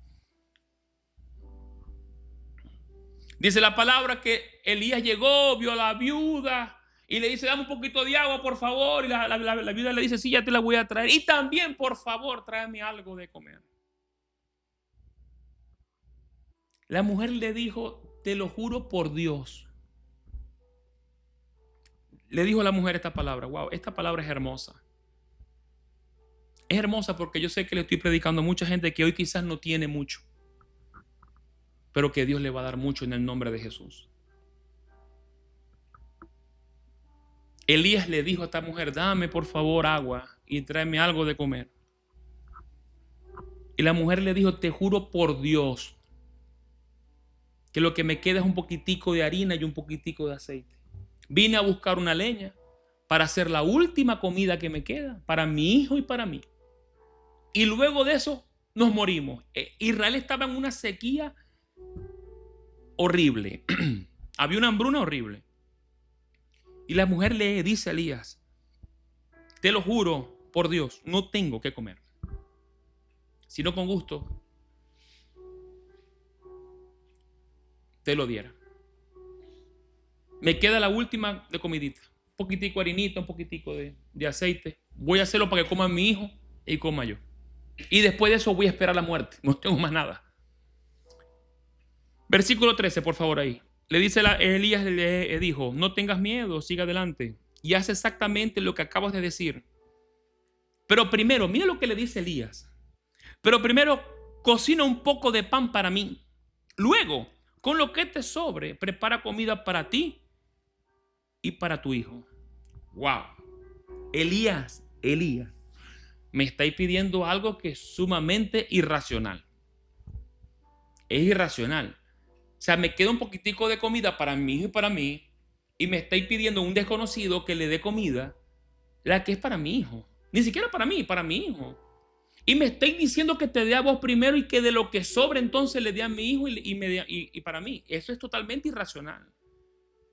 Dice la palabra que Elías llegó, vio a la viuda y le dice: dame un poquito de agua, por favor. Y la viuda le dice: sí, ya te la voy a traer. Y también, por favor, tráeme algo de comer. La mujer le dijo: te lo juro por Dios. Le dijo a la mujer esta palabra. Wow, esta palabra es hermosa. Es hermosa porque yo sé que le estoy predicando a mucha gente que hoy quizás no tiene mucho, pero que Dios le va a dar mucho en el nombre de Jesús. Elías le dijo a esta mujer: dame por favor agua y tráeme algo de comer. Y la mujer le dijo: te juro por Dios que lo que me queda es un poquitico de harina y un poquitico de aceite. Vine a buscar una leña para hacer la última comida que me queda para mi hijo y para mí. Y luego de eso nos morimos. Israel estaba en una sequía horrible. Había una hambruna horrible. Y la mujer le dice a Elías: te lo juro por Dios, no tengo que comer, sino con gusto te lo diera. Me queda la última de comidita, un poquitico de harinita, un poquitico de aceite. Voy a hacerlo para que coma mi hijo y coma yo. Y después de eso voy a esperar la muerte. No tengo más nada. Versículo 13, por favor, ahí. Le dice Elías, le dijo: no tengas miedo, siga adelante y haz exactamente lo que acabas de decir. Pero primero, mira lo que le dice Elías. Pero primero, cocina un poco de pan para mí. Luego, con lo que te sobre, prepara comida para ti y para tu hijo. Wow. Elías, me estáis pidiendo algo que es sumamente irracional. Es irracional. O sea, me queda un poquitico de comida para mi hijo y para mí, y me estáis pidiendo a un desconocido que le dé comida, la que es para mi hijo. Ni siquiera para mí, para mi hijo. Y me estáis diciendo que te dé a vos primero y que de lo que sobre entonces le dé a mi hijo y para mí. Eso es totalmente irracional.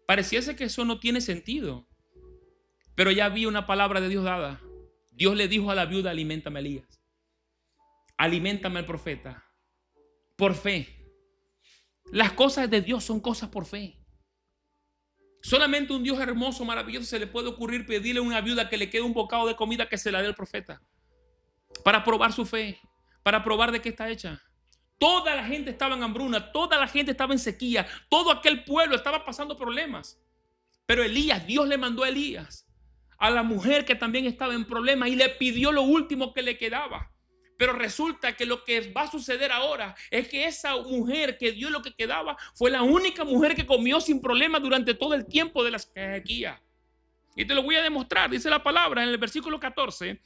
Pareciese que eso no tiene sentido. Pero ya había una palabra de Dios dada. Dios le dijo a la viuda: aliméntame a Elías. Aliméntame al profeta. Por fe. Las cosas de Dios son cosas por fe. Solamente un Dios hermoso, maravilloso, se le puede ocurrir pedirle a una viuda que le quede un bocado de comida que se la dé al profeta. Para probar su fe. Para probar de qué está hecha. Toda la gente estaba en hambruna. Toda la gente estaba en sequía. Todo aquel pueblo estaba pasando problemas. Pero Elías, Dios le mandó a Elías a la mujer que también estaba en problemas y le pidió lo último que le quedaba. Pero resulta que lo que va a suceder ahora es que esa mujer que dio lo que quedaba fue la única mujer que comió sin problema durante todo el tiempo de la sequía. Y te lo voy a demostrar. Dice la palabra en el versículo 14: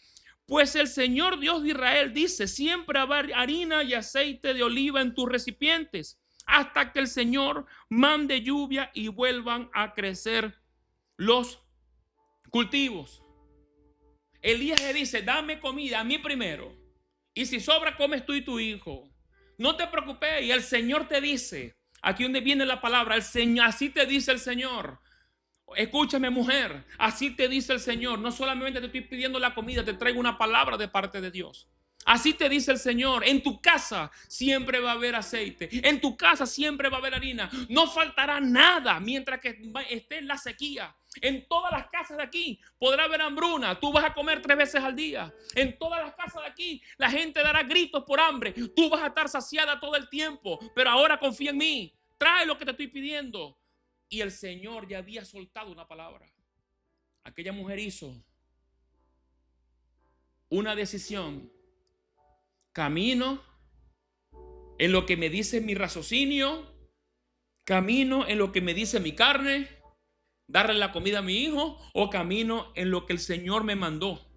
pues el Señor Dios de Israel dice: siempre habrá harina y aceite de oliva en tus recipientes, hasta que el Señor mande lluvia y vuelvan a crecer los cultivos. Elías le dice: dame comida a mí primero, y si sobra comes tú y tu hijo. No te preocupes. Y el Señor te dice, aquí donde viene la palabra, el Señor, así te dice el Señor. Escúchame, mujer, así te dice el Señor. No solamente te estoy pidiendo la comida, te traigo una palabra de parte de Dios. Así te dice el Señor: en tu casa siempre va a haber aceite, en tu casa siempre va a haber harina, no faltará nada mientras que esté en la sequía. En todas las casas de aquí podrá haber hambruna, tú vas a comer 3 veces al día. En todas las casas de aquí la gente dará gritos por hambre, tú vas a estar saciada todo el tiempo. Pero ahora confía en mí, trae lo que te estoy pidiendo. Y el Señor ya había soltado una palabra. Aquella mujer hizo una decisión. Camino en lo que me dice mi raciocinio, camino en lo que me dice mi carne, darle la comida a mi hijo, o camino en lo que el Señor me mandó.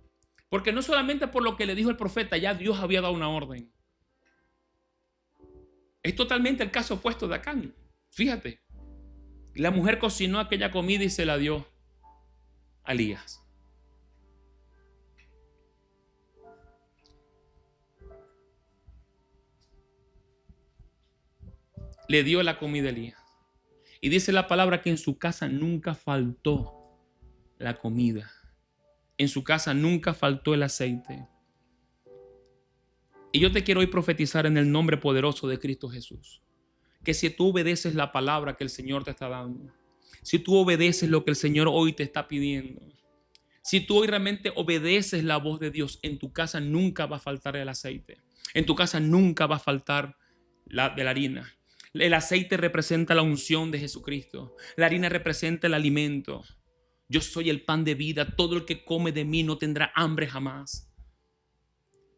Porque no solamente por lo que le dijo el profeta, ya Dios había dado una orden. Es totalmente el caso opuesto de acá. Fíjate, la mujer cocinó aquella comida y se la dio a Elías. Le dio la comida a Elías. Y dice la palabra que en su casa nunca faltó la comida. En su casa nunca faltó el aceite. Y yo te quiero hoy profetizar en el nombre poderoso de Cristo Jesús, que si tú obedeces la palabra que el Señor te está dando, si tú obedeces lo que el Señor hoy te está pidiendo, si tú hoy realmente obedeces la voz de Dios, en tu casa nunca va a faltar el aceite. En tu casa nunca va a faltar la harina. El aceite representa la unción de Jesucristo. La harina representa el alimento. Yo soy el pan de vida. Todo el que come de mí no tendrá hambre jamás.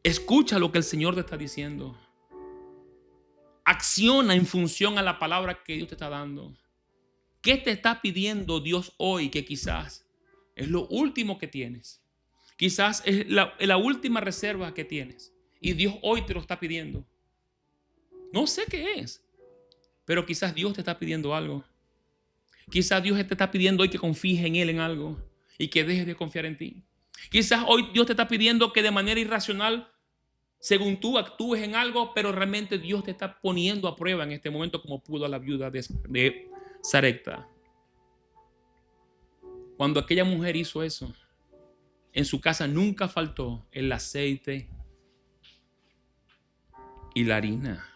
Escucha lo que el Señor te está diciendo. Acciona en función a la palabra que Dios te está dando. ¿Qué te está pidiendo Dios hoy que quizás es lo último que tienes? Quizás es la última reserva que tienes. Y Dios hoy te lo está pidiendo. No sé qué es. Pero quizás Dios te está pidiendo algo. Quizás Dios te está pidiendo hoy que confíes en Él en algo y que dejes de confiar en ti. Quizás hoy Dios te está pidiendo que de manera irracional, según tú, actúes en algo, pero realmente Dios te está poniendo a prueba en este momento, como pudo a la viuda de Sarepta. Cuando aquella mujer hizo eso, en su casa nunca faltó el aceite y la harina.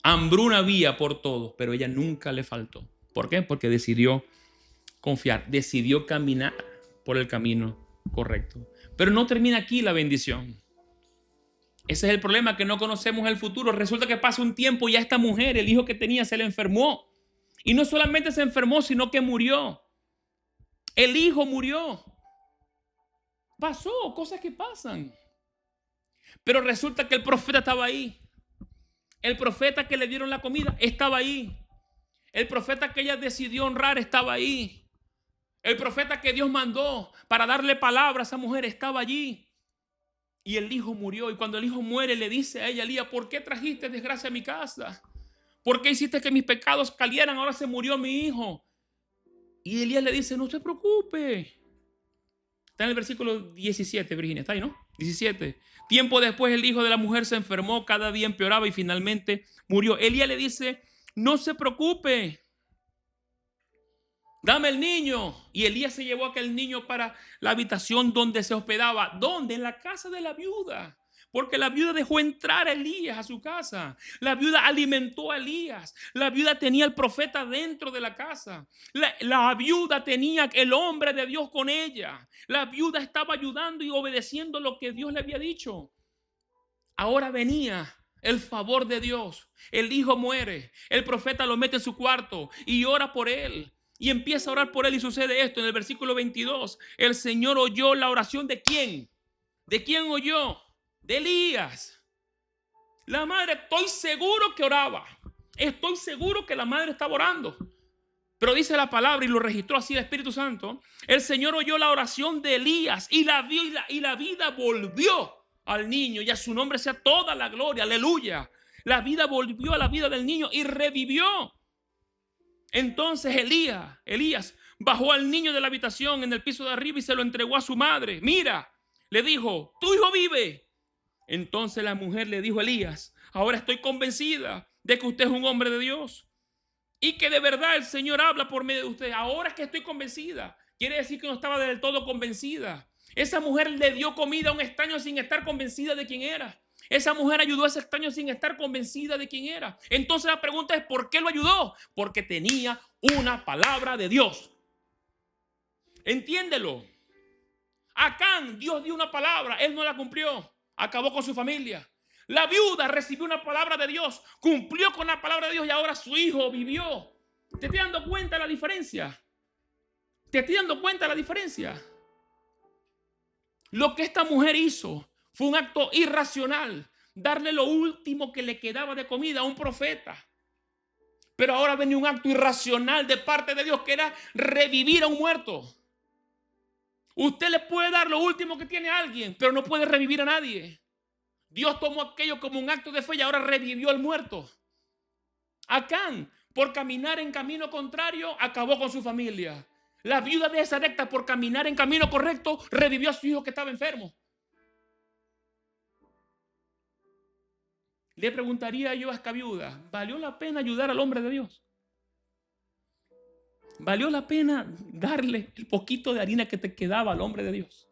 Hambruna había por todo, pero ella nunca le faltó. ¿Por qué? Porque decidió confiar, decidió caminar por el camino correcto. Pero no termina aquí la bendición. Ese es el problema, que no conocemos el futuro. Resulta que pasa un tiempo y a esta mujer, el hijo que tenía, se le enfermó. Y no solamente se enfermó, sino que murió. El hijo murió. Pasó, cosas que pasan. Pero resulta que el profeta estaba ahí. El profeta que le dieron la comida estaba ahí. El profeta que ella decidió honrar estaba ahí. El profeta que Dios mandó para darle palabra a esa mujer estaba allí. Y el hijo murió. Y cuando el hijo muere, le dice a ella, Elías, ¿por qué trajiste desgracia a mi casa? ¿Por qué hiciste que mis pecados cayeran? Ahora se murió mi hijo. Y Elías le dice, no se preocupe. Está en el versículo 17, Virginia. Está ahí, ¿no? 17. Tiempo después el hijo de la mujer se enfermó, cada día empeoraba y finalmente murió. Elías le dice, no se preocupe. Dame el niño. Y Elías se llevó aquel niño para la habitación donde se hospedaba. ¿Dónde? En la casa de la viuda. Porque la viuda dejó entrar a Elías a su casa. La viuda alimentó a Elías. La viuda tenía al profeta dentro de la casa. La viuda tenía el hombre de Dios con ella. La viuda estaba ayudando y obedeciendo lo que Dios le había dicho. Ahora venía el favor de Dios. El hijo muere. El profeta lo mete en su cuarto y ora por él. Y empieza a orar por él y sucede esto en el versículo 22. El Señor oyó la oración ¿de quién? ¿De quién oyó? De Elías. La madre, estoy seguro que oraba. Estoy seguro que la madre estaba orando. Pero dice la palabra y lo registró así el Espíritu Santo. El Señor oyó la oración de Elías y la vida volvió al niño. Y a su nombre sea toda la gloria. Aleluya. La vida volvió a la vida del niño y revivió. Entonces Elías bajó al niño de la habitación en el piso de arriba y se lo entregó a su madre. Mira, le dijo, tu hijo vive. Entonces la mujer le dijo a Elías, ahora estoy convencida de que usted es un hombre de Dios y que de verdad el Señor habla por medio de usted. Ahora es que estoy convencida. Quiere decir que no estaba del todo convencida. Esa mujer le dio comida a un extraño sin estar convencida de quién era. Esa mujer ayudó a ese extraño sin estar convencida de quién era. Entonces la pregunta es, ¿por qué lo ayudó? Porque tenía una palabra de Dios. Entiéndelo. Acán, Dios dio una palabra, él no la cumplió. Acabó con su familia. La viuda recibió una palabra de Dios, cumplió con la palabra de Dios y ahora su hijo vivió. ¿Te estás dando cuenta de la diferencia? ¿Te estás dando cuenta de la diferencia? Lo que esta mujer hizo fue un acto irracional, darle lo último que le quedaba de comida a un profeta. Pero ahora venía un acto irracional de parte de Dios que era revivir a un muerto. Usted le puede dar lo último que tiene a alguien, pero no puede revivir a nadie. Dios tomó aquello como un acto de fe y ahora revivió al muerto. Acán, por caminar en camino contrario, acabó con su familia. La viuda de Sarepta, por caminar en camino correcto, revivió a su hijo que estaba enfermo. Le preguntaría yo a esta viuda, ¿valió la pena ayudar al hombre de Dios? ¿Valió la pena darle el poquito de harina que te quedaba al hombre de Dios?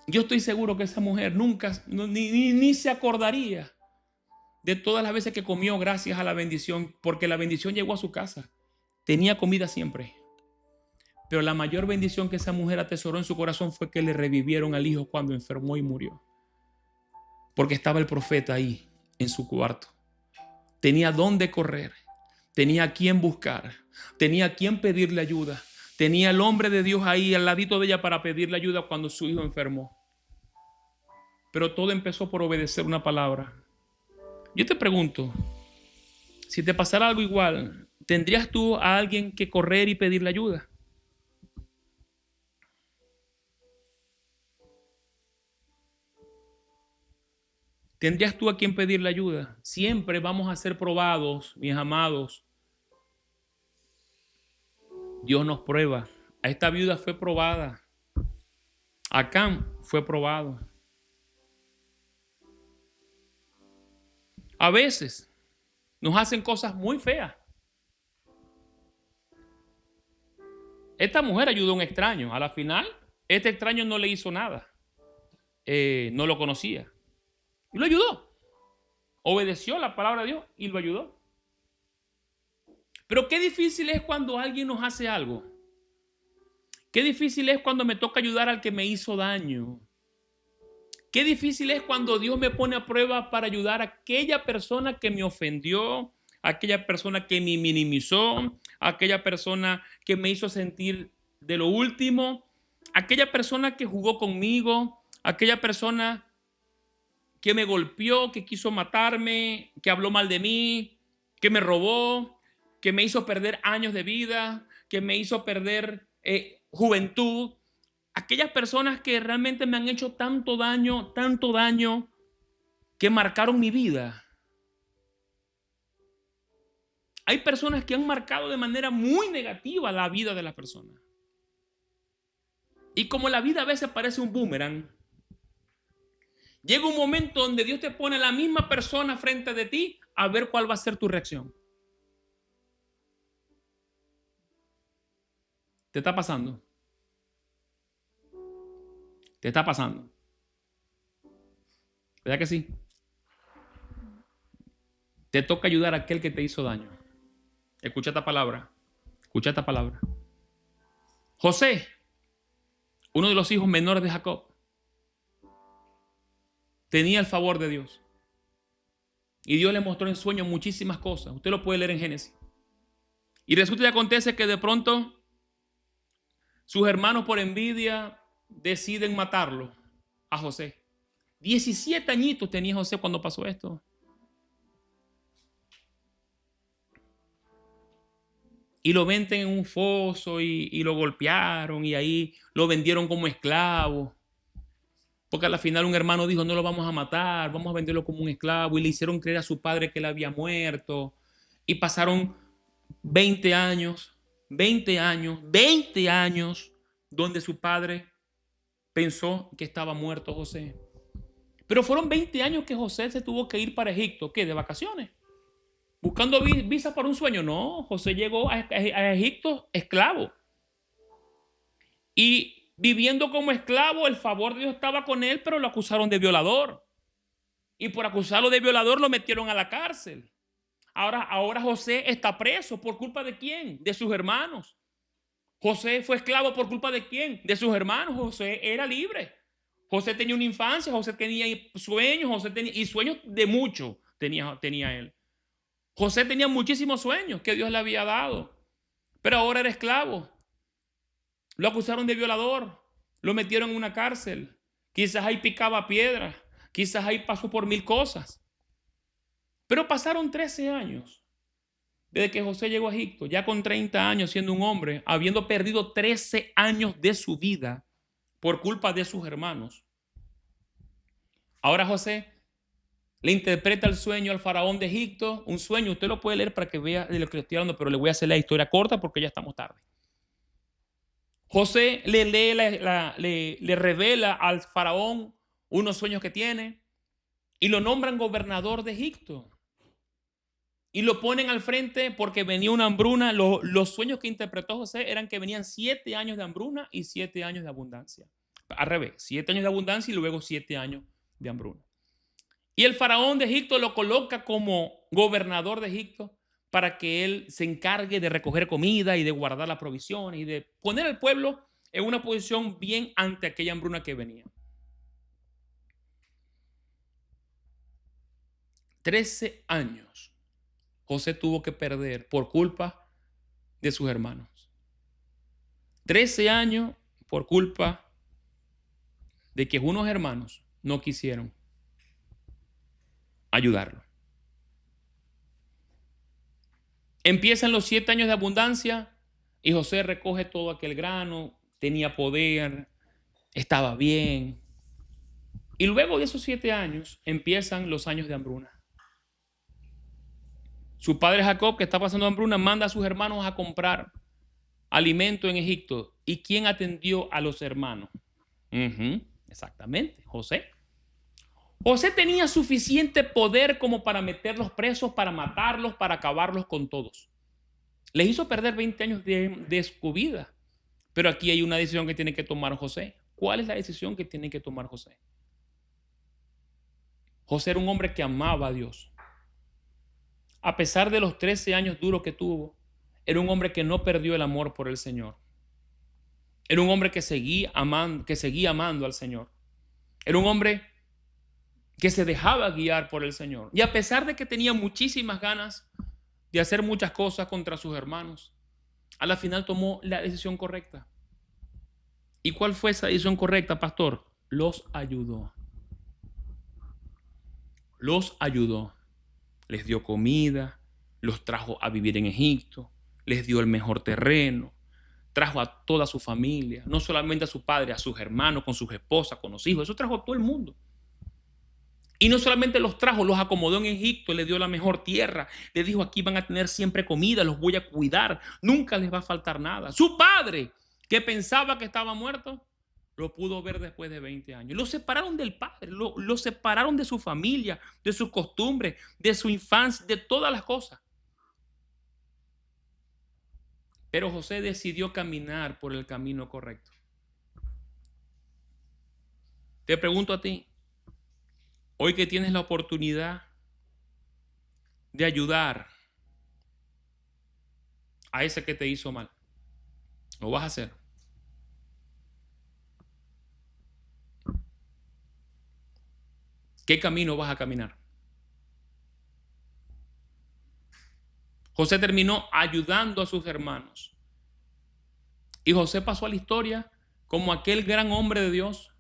Yo estoy seguro que esa mujer nunca, ni se acordaría de todas las veces que comió gracias a la bendición, porque la bendición llegó a su casa. Tenía comida siempre. Pero la mayor bendición que esa mujer atesoró en su corazón fue que le revivieron al hijo cuando enfermó y murió. Porque estaba el profeta ahí en su cuarto. Tenía dónde correr. Tenía a quién buscar. Tenía a quién pedirle ayuda. Tenía el hombre de Dios ahí al ladito de ella para pedirle ayuda cuando su hijo enfermó. Pero todo empezó por obedecer una palabra. Yo te pregunto, si te pasara algo igual, ¿tendrías tú a alguien que correr y pedirle ayuda? ¿Tendrías tú a quien pedirle ayuda? Siempre vamos a ser probados, mis amados. Dios nos prueba. A esta viuda fue probada. Acán fue probado. A veces nos hacen cosas muy feas. Esta mujer ayudó a un extraño. A la final, este extraño no le hizo nada. No lo conocía. Y lo ayudó. Obedeció la palabra de Dios y lo ayudó. Pero qué difícil es cuando alguien nos hace algo. Qué difícil es cuando me toca ayudar al que me hizo daño. Qué difícil es cuando Dios me pone a prueba para ayudar a aquella persona que me ofendió, a aquella persona que me minimizó, a aquella persona que me hizo sentir de lo último, a aquella persona que jugó conmigo, a aquella persona que me golpeó, que quiso matarme, que habló mal de mí, que me robó, que me hizo perder años de vida, que me hizo perder juventud. Aquellas personas que realmente me han hecho tanto daño, que marcaron mi vida. Hay personas que han marcado de manera muy negativa la vida de la persona. Y como la vida a veces parece un boomerang, llega un momento donde Dios te pone a la misma persona frente de ti a ver cuál va a ser tu reacción. ¿Te está pasando? ¿Te está pasando? ¿Verdad que sí? Te toca ayudar a aquel que te hizo daño. Escucha esta palabra. Escucha esta palabra. José, uno de los hijos menores de Jacob, tenía el favor de Dios. Y Dios le mostró en sueños muchísimas cosas. Usted lo puede leer en Génesis. Y resulta y acontece que de pronto sus hermanos por envidia deciden matarlo a José. 17 añitos tenía José cuando pasó esto. Y lo venden en un foso y lo golpearon y ahí lo vendieron como esclavo. Porque al final un hermano dijo, no lo vamos a matar, vamos a venderlo como un esclavo. Y le hicieron creer a su padre que él había muerto. Y pasaron 20 años donde su padre pensó que estaba muerto José. Pero fueron 20 años que José se tuvo que ir para Egipto. ¿Qué? ¿De vacaciones? ¿Buscando visa para un sueño? No, José llegó a Egipto esclavo. Y viviendo como esclavo, el favor de Dios estaba con él, pero lo acusaron de violador. Y por acusarlo de violador lo metieron a la cárcel. Ahora José está preso. ¿Por culpa de quién? De sus hermanos. José fue esclavo por culpa de quién? De sus hermanos. José era libre. José tenía una infancia, José tenía sueños, y sueños de mucho tenía él. José tenía muchísimos sueños que Dios le había dado, pero ahora era esclavo. Lo acusaron de violador, lo metieron en una cárcel. Quizás ahí picaba piedra, quizás ahí pasó por 1000 cosas. Pero pasaron 13 años desde que José llegó a Egipto, ya con 30 años siendo un hombre, habiendo perdido 13 años de su vida por culpa de sus hermanos. Ahora José le interpreta el sueño al faraón de Egipto, un sueño, usted lo puede leer para que vea de lo que estoy hablando, pero le voy a hacer la historia corta porque ya estamos tarde. José le revela al faraón unos sueños que tiene y lo nombran gobernador de Egipto. Y lo ponen al frente porque venía una hambruna. Los sueños que interpretó José eran que venían 7 años de hambruna y 7 años de abundancia. Al revés, 7 años de abundancia y luego 7 años de hambruna. Y el faraón de Egipto lo coloca como gobernador de Egipto para que él se encargue de recoger comida y de guardar las provisiones y de poner al pueblo en una posición bien ante aquella hambruna que venía. 13 años José tuvo que perder por culpa de sus hermanos. 13 años por culpa de que unos hermanos no quisieron ayudarlo. Empiezan los 7 años de abundancia y José recoge todo aquel grano, tenía poder, estaba bien. Y luego de esos 7 años empiezan los años de hambruna. Su padre Jacob, que está pasando hambruna, manda a sus hermanos a comprar alimento en Egipto. ¿Y quién atendió a los hermanos? Exactamente, José. José tenía suficiente poder como para meterlos presos, para matarlos, para acabarlos con todos. Les hizo perder 20 años de su vida. Pero aquí hay una decisión que tiene que tomar José. ¿Cuál es la decisión que tiene que tomar José? José era un hombre que amaba a Dios. A pesar de los 13 años duros que tuvo, era un hombre que no perdió el amor por el Señor. Era un hombre que seguía amando al Señor. Era un hombre que se dejaba guiar por el Señor. Y a pesar de que tenía muchísimas ganas de hacer muchas cosas contra sus hermanos, a la final tomó la decisión correcta. ¿Y cuál fue esa decisión correcta, pastor? Los ayudó. Los ayudó. Les dio comida, los trajo a vivir en Egipto, les dio el mejor terreno, trajo a toda su familia, no solamente a su padre, a sus hermanos, con sus esposas, con los hijos, eso trajo a todo el mundo. Y no solamente los trajo, los acomodó en Egipto, les dio la mejor tierra, les dijo: aquí van a tener siempre comida, los voy a cuidar, nunca les va a faltar nada. Su padre, que pensaba que estaba muerto, lo pudo ver después de 20 años. Lo separaron del padre, lo separaron de su familia, de sus costumbres, de su infancia, de todas las cosas. Pero José decidió caminar por el camino correcto. Te pregunto a ti, hoy que tienes la oportunidad de ayudar a ese que te hizo mal, ¿lo vas a hacer? ¿Qué camino vas a caminar? José terminó ayudando a sus hermanos. Y José pasó a la historia como aquel gran hombre de Dios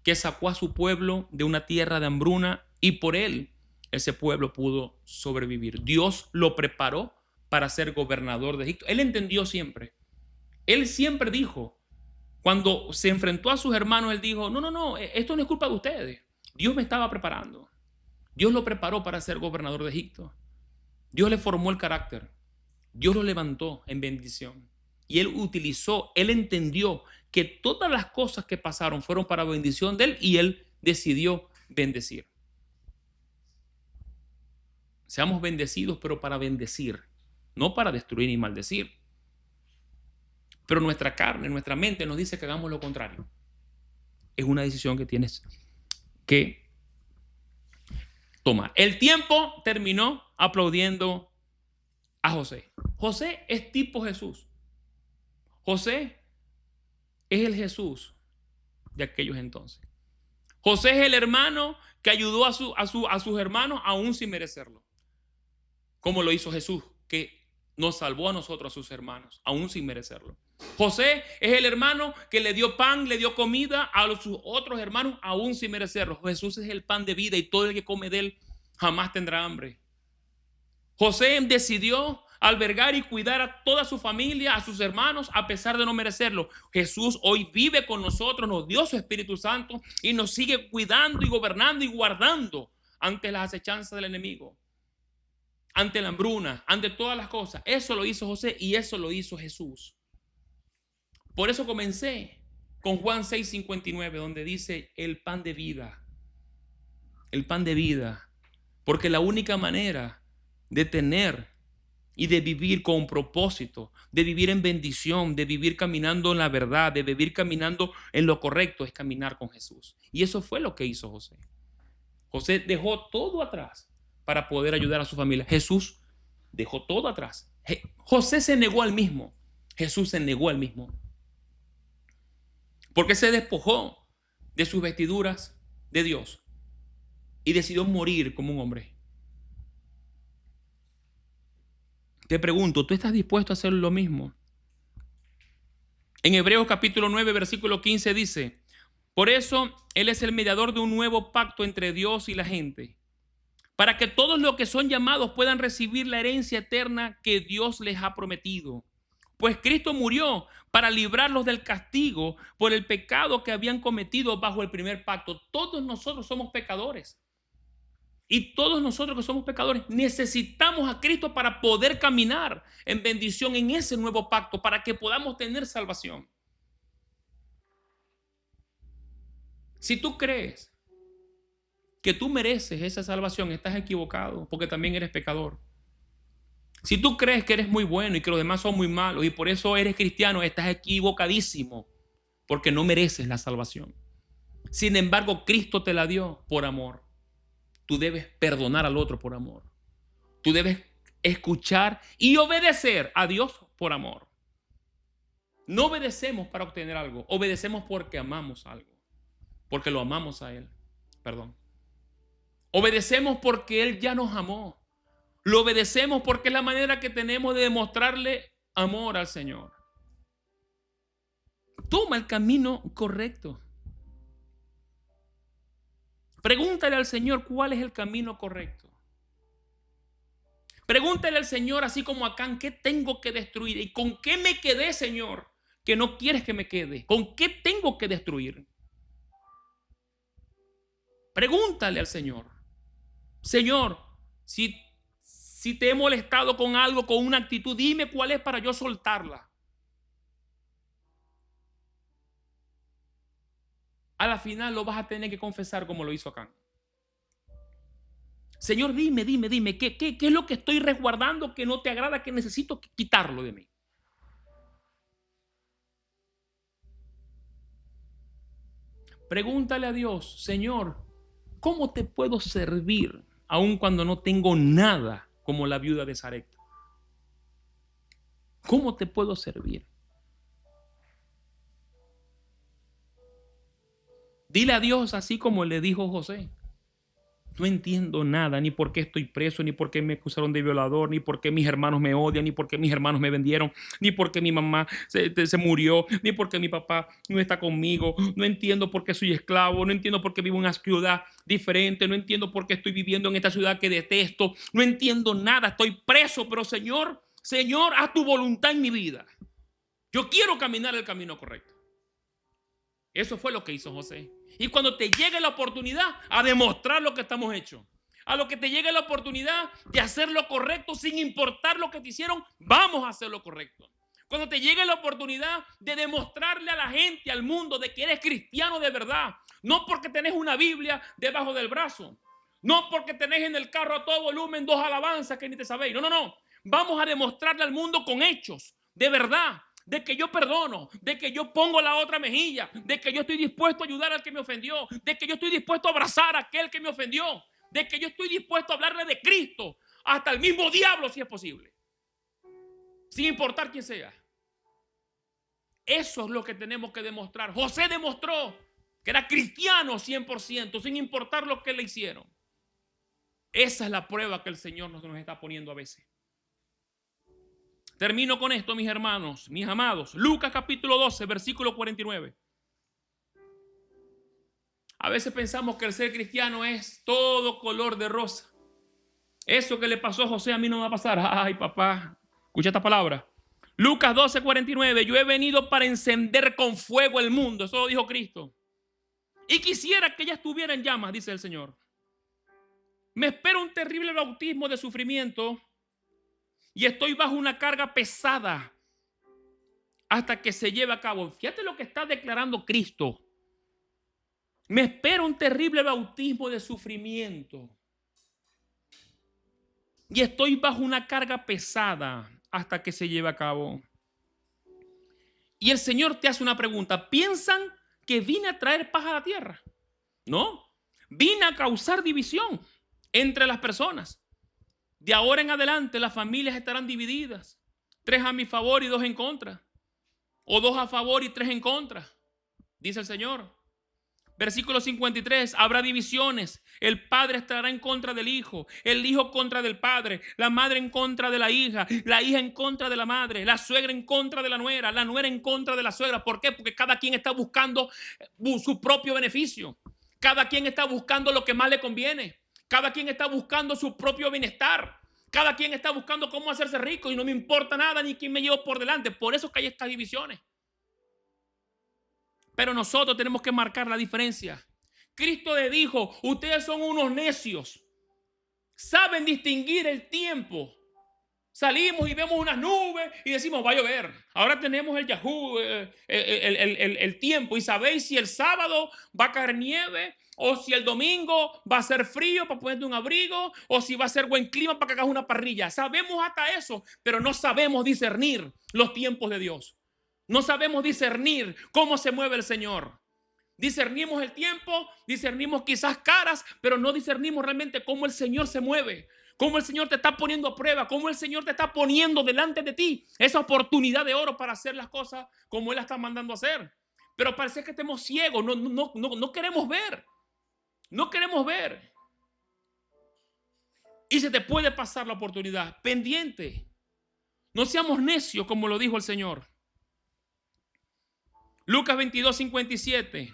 que sacó a su pueblo de una tierra de hambruna, y por él ese pueblo pudo sobrevivir. Dios lo preparó para ser gobernador de Egipto. Él entendió siempre. Él siempre dijo, cuando se enfrentó a sus hermanos, él dijo: no, esto no es culpa de ustedes. Dios me estaba preparando. Dios lo preparó para ser gobernador de Egipto. Dios le formó el carácter. Dios lo levantó en bendición. Y él entendió que todas las cosas que pasaron fueron para bendición de él, y él decidió bendecir. Seamos bendecidos, pero para bendecir, no para destruir y maldecir. Pero nuestra carne, nuestra mente nos dice que hagamos lo contrario. Es una decisión que tienes que tomar. El tiempo terminó aplaudiendo a José. José es tipo Jesús. José es el Jesús de aquellos entonces. José es el hermano que ayudó a sus hermanos aún sin merecerlo. Como lo hizo Jesús, que nos salvó a nosotros, a sus hermanos, aún sin merecerlo. José es el hermano que le dio pan, le dio comida a sus otros hermanos, aún sin merecerlo. Jesús es el pan de vida, y todo el que come de él jamás tendrá hambre. José decidió albergar y cuidar a toda su familia, a sus hermanos, a pesar de no merecerlo. Jesús hoy vive con nosotros, nos dio su Espíritu Santo y nos sigue cuidando y gobernando y guardando ante las acechanzas del enemigo, ante la hambruna, ante todas las cosas. Eso lo hizo José y eso lo hizo Jesús. Por eso comencé con Juan 6:59, donde dice: el pan de vida. El pan de vida. Porque la única manera de tener y de vivir con propósito, de vivir en bendición, de vivir caminando en la verdad, de vivir caminando en lo correcto, es caminar con Jesús. Y eso fue lo que hizo José. José dejó todo atrás para poder ayudar a su familia. Jesús dejó todo atrás. José se negó al mismo. Jesús se negó al mismo. Porque se despojó de sus vestiduras de Dios y decidió morir como un hombre. Te pregunto, ¿tú estás dispuesto a hacer lo mismo? En Hebreos capítulo 9, versículo 15 dice: por eso Él es el mediador de un nuevo pacto entre Dios y la gente, para que todos los que son llamados puedan recibir la herencia eterna que Dios les ha prometido. Pues Cristo murió para librarlos del castigo por el pecado que habían cometido bajo el primer pacto. Todos nosotros somos pecadores. Y todos nosotros que somos pecadores necesitamos a Cristo para poder caminar en bendición en ese nuevo pacto, para que podamos tener salvación. Si tú crees que tú mereces esa salvación, estás equivocado, porque también eres pecador. Si tú crees que eres muy bueno y que los demás son muy malos y por eso eres cristiano, estás equivocadísimo, porque no mereces la salvación. Sin embargo, Cristo te la dio por amor. Tú debes perdonar al otro por amor. Tú debes escuchar y obedecer a Dios por amor. No obedecemos para obtener algo, obedecemos porque amamos algo, porque lo amamos a Él. Perdón. Obedecemos porque Él ya nos amó. Lo obedecemos porque es la manera que tenemos de demostrarle amor al Señor. Toma el camino correcto. Pregúntale al Señor cuál es el camino correcto. Pregúntale al Señor, así como Acán, ¿qué tengo que destruir? ¿Y con qué me quedé, Señor, que no quieres que me quede? ¿Con qué tengo que destruir? Pregúntale al Señor. Señor, si te he molestado con algo, con una actitud, dime cuál es para yo soltarla. A la final lo vas a tener que confesar como lo hizo Acán. Señor, dime, ¿qué es lo que estoy resguardando que no te agrada, que necesito quitarlo de mí? Pregúntale a Dios, Señor, ¿cómo te puedo servir aun cuando no tengo nada, como la viuda de Sarepta? ¿Cómo te puedo servir? Dile a Dios así como le dijo José. No entiendo nada, ni por qué estoy preso, ni por qué me acusaron de violador, ni por qué mis hermanos me odian, ni por qué mis hermanos me vendieron, ni por qué mi mamá se murió, ni por qué mi papá no está conmigo. No entiendo por qué soy esclavo, no entiendo por qué vivo en una ciudad diferente, no entiendo por qué estoy viviendo en esta ciudad que detesto, no entiendo nada, estoy preso, pero Señor, haz tu voluntad en mi vida. Yo quiero caminar el camino correcto. Eso fue lo que hizo José. Y cuando te llegue la oportunidad a demostrar lo que estamos hechos, a lo que te llegue la oportunidad de hacer lo correcto sin importar lo que te hicieron, vamos a hacer lo correcto. Cuando te llegue la oportunidad de demostrarle a la gente, al mundo, de que eres cristiano de verdad, no porque tenés una Biblia debajo del brazo, no porque tenés en el carro a todo volumen 2 alabanzas que ni te sabéis. No. Vamos a demostrarle al mundo con hechos, de verdad, de que yo perdono, de que yo pongo la otra mejilla, de que yo estoy dispuesto a ayudar al que me ofendió, de que yo estoy dispuesto a abrazar a aquel que me ofendió, de que yo estoy dispuesto a hablarle de Cristo hasta el mismo diablo si es posible, sin importar quién sea. Eso es lo que tenemos que demostrar. José demostró que era cristiano 100%, sin importar lo que le hicieron. Esa es la prueba que el Señor nos está poniendo a veces. Termino con esto, mis hermanos, mis amados. Lucas capítulo 12, versículo 49. A veces pensamos que el ser cristiano es todo color de rosa. Eso que le pasó a José a mí no me va a pasar. Ay, papá, escucha esta palabra. Lucas 12, 49. Yo he venido para encender con fuego el mundo. Eso lo dijo Cristo. Y quisiera que ya estuviera en llamas, dice el Señor. Me espera un terrible bautismo de sufrimiento y estoy bajo una carga pesada hasta que se lleve a cabo. Fíjate lo que está declarando Cristo. Me espera un terrible bautismo de sufrimiento y estoy bajo una carga pesada hasta que se lleve a cabo. Y el Señor te hace una pregunta. ¿Piensan que vine a traer paz a la tierra? No, vine a causar división entre las personas. De ahora en adelante las familias estarán divididas. 3 a mi favor y 2 en contra. O 2 a favor y 3 en contra, dice el Señor. Versículo 53, habrá divisiones. El padre estará en contra del hijo, el hijo contra del padre, la madre en contra de la hija en contra de la madre, la suegra en contra de la nuera en contra de la suegra. ¿Por qué? Porque cada quien está buscando su propio beneficio. Cada quien está buscando lo que más le conviene. Cada quien está buscando su propio bienestar. Cada quien está buscando cómo hacerse rico y no me importa nada ni quién me llevo por delante. Por eso es que hay estas divisiones. Pero nosotros tenemos que marcar la diferencia. Cristo le dijo, ustedes son unos necios. Saben distinguir el tiempo. Salimos y vemos unas nubes y decimos, va a llover. Ahora tenemos el Yahoo, el tiempo. Y sabéis si el sábado va a caer nieve, o si el domingo va a ser frío para ponerte un abrigo, o si va a ser buen clima para que hagas una parrilla. Sabemos hasta eso, pero no sabemos discernir los tiempos de Dios. No sabemos discernir cómo se mueve el Señor. Discernimos el tiempo, discernimos quizás caras, pero no discernimos realmente cómo el Señor se mueve, cómo el Señor te está poniendo a prueba, cómo el Señor te está poniendo delante de ti esa oportunidad de oro para hacer las cosas como Él las está mandando a hacer. Pero parece que estemos ciegos, no queremos ver. No queremos ver. Y se te puede pasar la oportunidad. Pendiente. No seamos necios, como lo dijo el Señor. Lucas 22:57.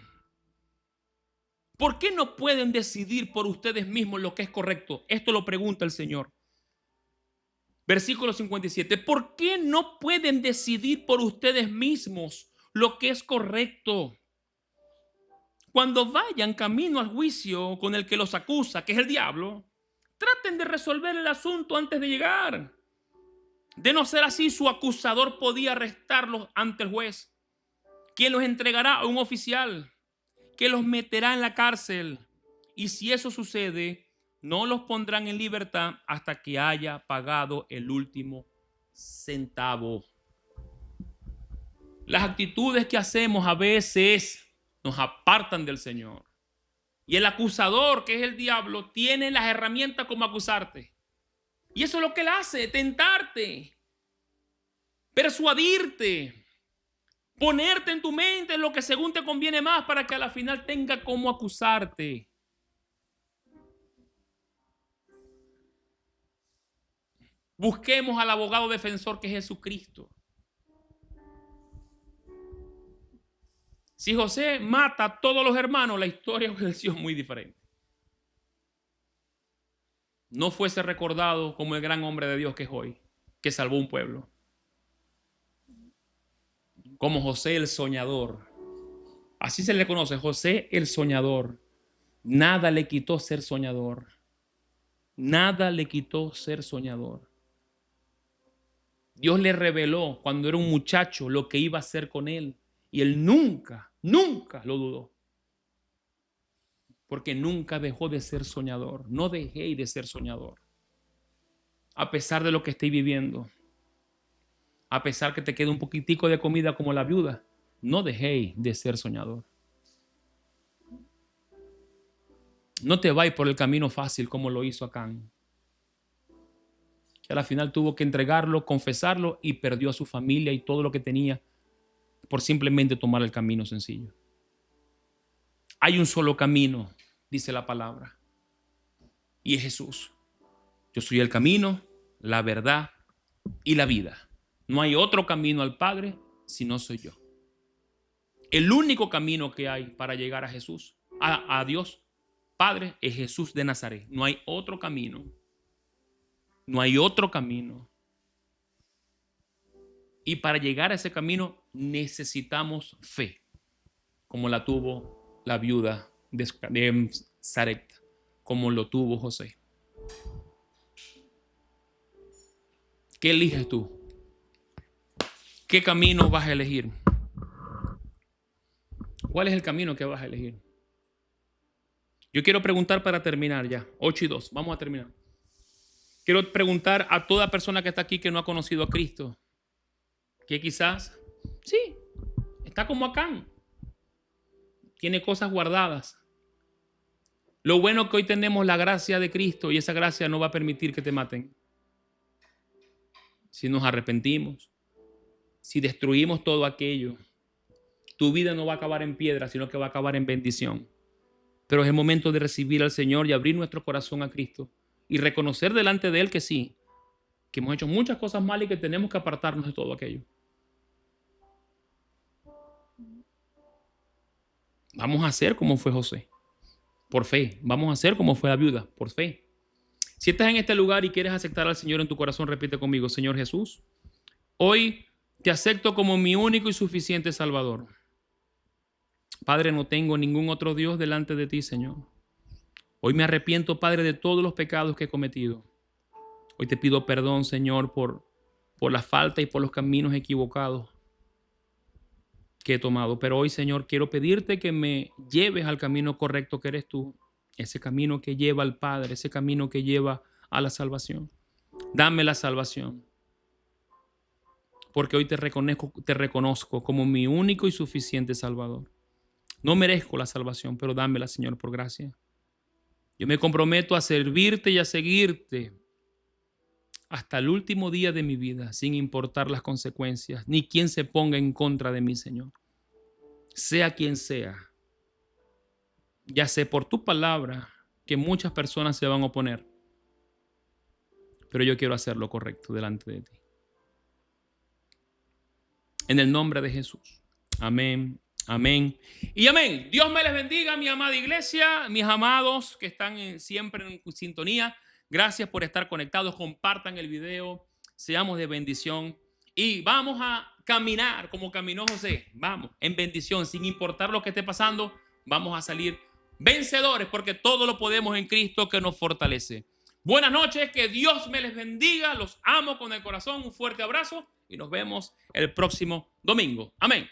¿Por qué no pueden decidir por ustedes mismos lo que es correcto? Esto lo pregunta el Señor. Versículo 57. ¿Por qué no pueden decidir por ustedes mismos lo que es correcto? Cuando vayan camino al juicio con el que los acusa, que es el diablo, traten de resolver el asunto antes de llegar. De no ser así, su acusador podía arrestarlos ante el juez, quien los entregará a un oficial, que los meterá en la cárcel. Y si eso sucede, no los pondrán en libertad hasta que haya pagado el último centavo. Las actitudes que hacemos a veces nos apartan del Señor. Y el acusador, que es el diablo, tiene las herramientas como acusarte. Y eso es lo que él hace, tentarte, persuadirte, ponerte en tu mente lo que según te conviene más para que a la final tenga como acusarte. Busquemos al abogado defensor, que es Jesucristo. Si José mata a todos los hermanos, la historia hubiera sido muy diferente. No fuese recordado como el gran hombre de Dios que es hoy, que salvó un pueblo. Como José el soñador. Así se le conoce, José el soñador. Nada le quitó ser soñador. Nada le quitó ser soñador. Dios le reveló cuando era un muchacho lo que iba a hacer con él. Y él nunca lo dudó. Porque nunca dejó de ser soñador. No dejé de ser soñador. A pesar de lo que estoy viviendo. A pesar que te quede un poquitico de comida como la viuda. No dejé de ser soñador. No te vayas por el camino fácil como lo hizo Acán. Que a la final tuvo que entregarlo, confesarlo y perdió a su familia y todo lo que tenía por simplemente tomar el camino sencillo. Hay un solo camino, dice la palabra, y es Jesús. Yo soy el camino, la verdad y la vida. No hay otro camino al Padre si no soy yo. El único camino que hay para llegar a Jesús, a Dios Padre, es Jesús de Nazaret. No hay otro camino. No hay otro camino. Y para llegar a ese camino necesitamos fe, como la tuvo la viuda de Sarepta, como lo tuvo José. ¿Qué eliges tú? ¿Qué camino vas a elegir? ¿Cuál es el camino que vas a elegir? Yo quiero preguntar para terminar ya, 8:02, vamos a terminar. Quiero preguntar a toda persona que está aquí que no ha conocido a Cristo, que quizás, sí, está como Acán, tiene cosas guardadas. Lo bueno es que hoy tenemos la gracia de Cristo y esa gracia no va a permitir que te maten. Si nos arrepentimos, si destruimos todo aquello, tu vida no va a acabar en piedra, sino que va a acabar en bendición. Pero es el momento de recibir al Señor y abrir nuestro corazón a Cristo y reconocer delante de Él que sí, que hemos hecho muchas cosas mal y que tenemos que apartarnos de todo aquello. Vamos a hacer como fue José, por fe. Vamos a hacer como fue la viuda, por fe. Si estás en este lugar y quieres aceptar al Señor en tu corazón, repite conmigo: Señor Jesús, hoy te acepto como mi único y suficiente Salvador. Padre, no tengo ningún otro Dios delante de ti, Señor. Hoy me arrepiento, Padre, de todos los pecados que he cometido. Hoy te pido perdón, Señor, por la falta y por los caminos equivocados. que he tomado. Pero hoy, Señor, quiero pedirte que me lleves al camino correcto que eres tú, ese camino que lleva al Padre, ese camino que lleva a la salvación. Dame la salvación, porque hoy te reconozco como mi único y suficiente Salvador. No merezco la salvación, pero dámela, Señor, por gracia. Yo me comprometo a servirte y a seguirte hasta el último día de mi vida, sin importar las consecuencias, ni quien se ponga en contra de mí, Señor. Sea quien sea, ya sé por tu palabra que muchas personas se van a oponer, pero yo quiero hacer lo correcto delante de ti. En el nombre de Jesús. Amén. Amén y amén. Dios me les bendiga, mi amada iglesia, mis amados que están siempre en sintonía. Gracias por estar conectados. Compartan el video. Seamos de bendición. Y vamos a caminar como caminó José. Vamos, en bendición, sin importar lo que esté pasando. Vamos a salir vencedores porque todo lo podemos en Cristo que nos fortalece. Buenas noches, que Dios me les bendiga. Los amo con el corazón. Un fuerte abrazo y nos vemos el próximo domingo. Amén.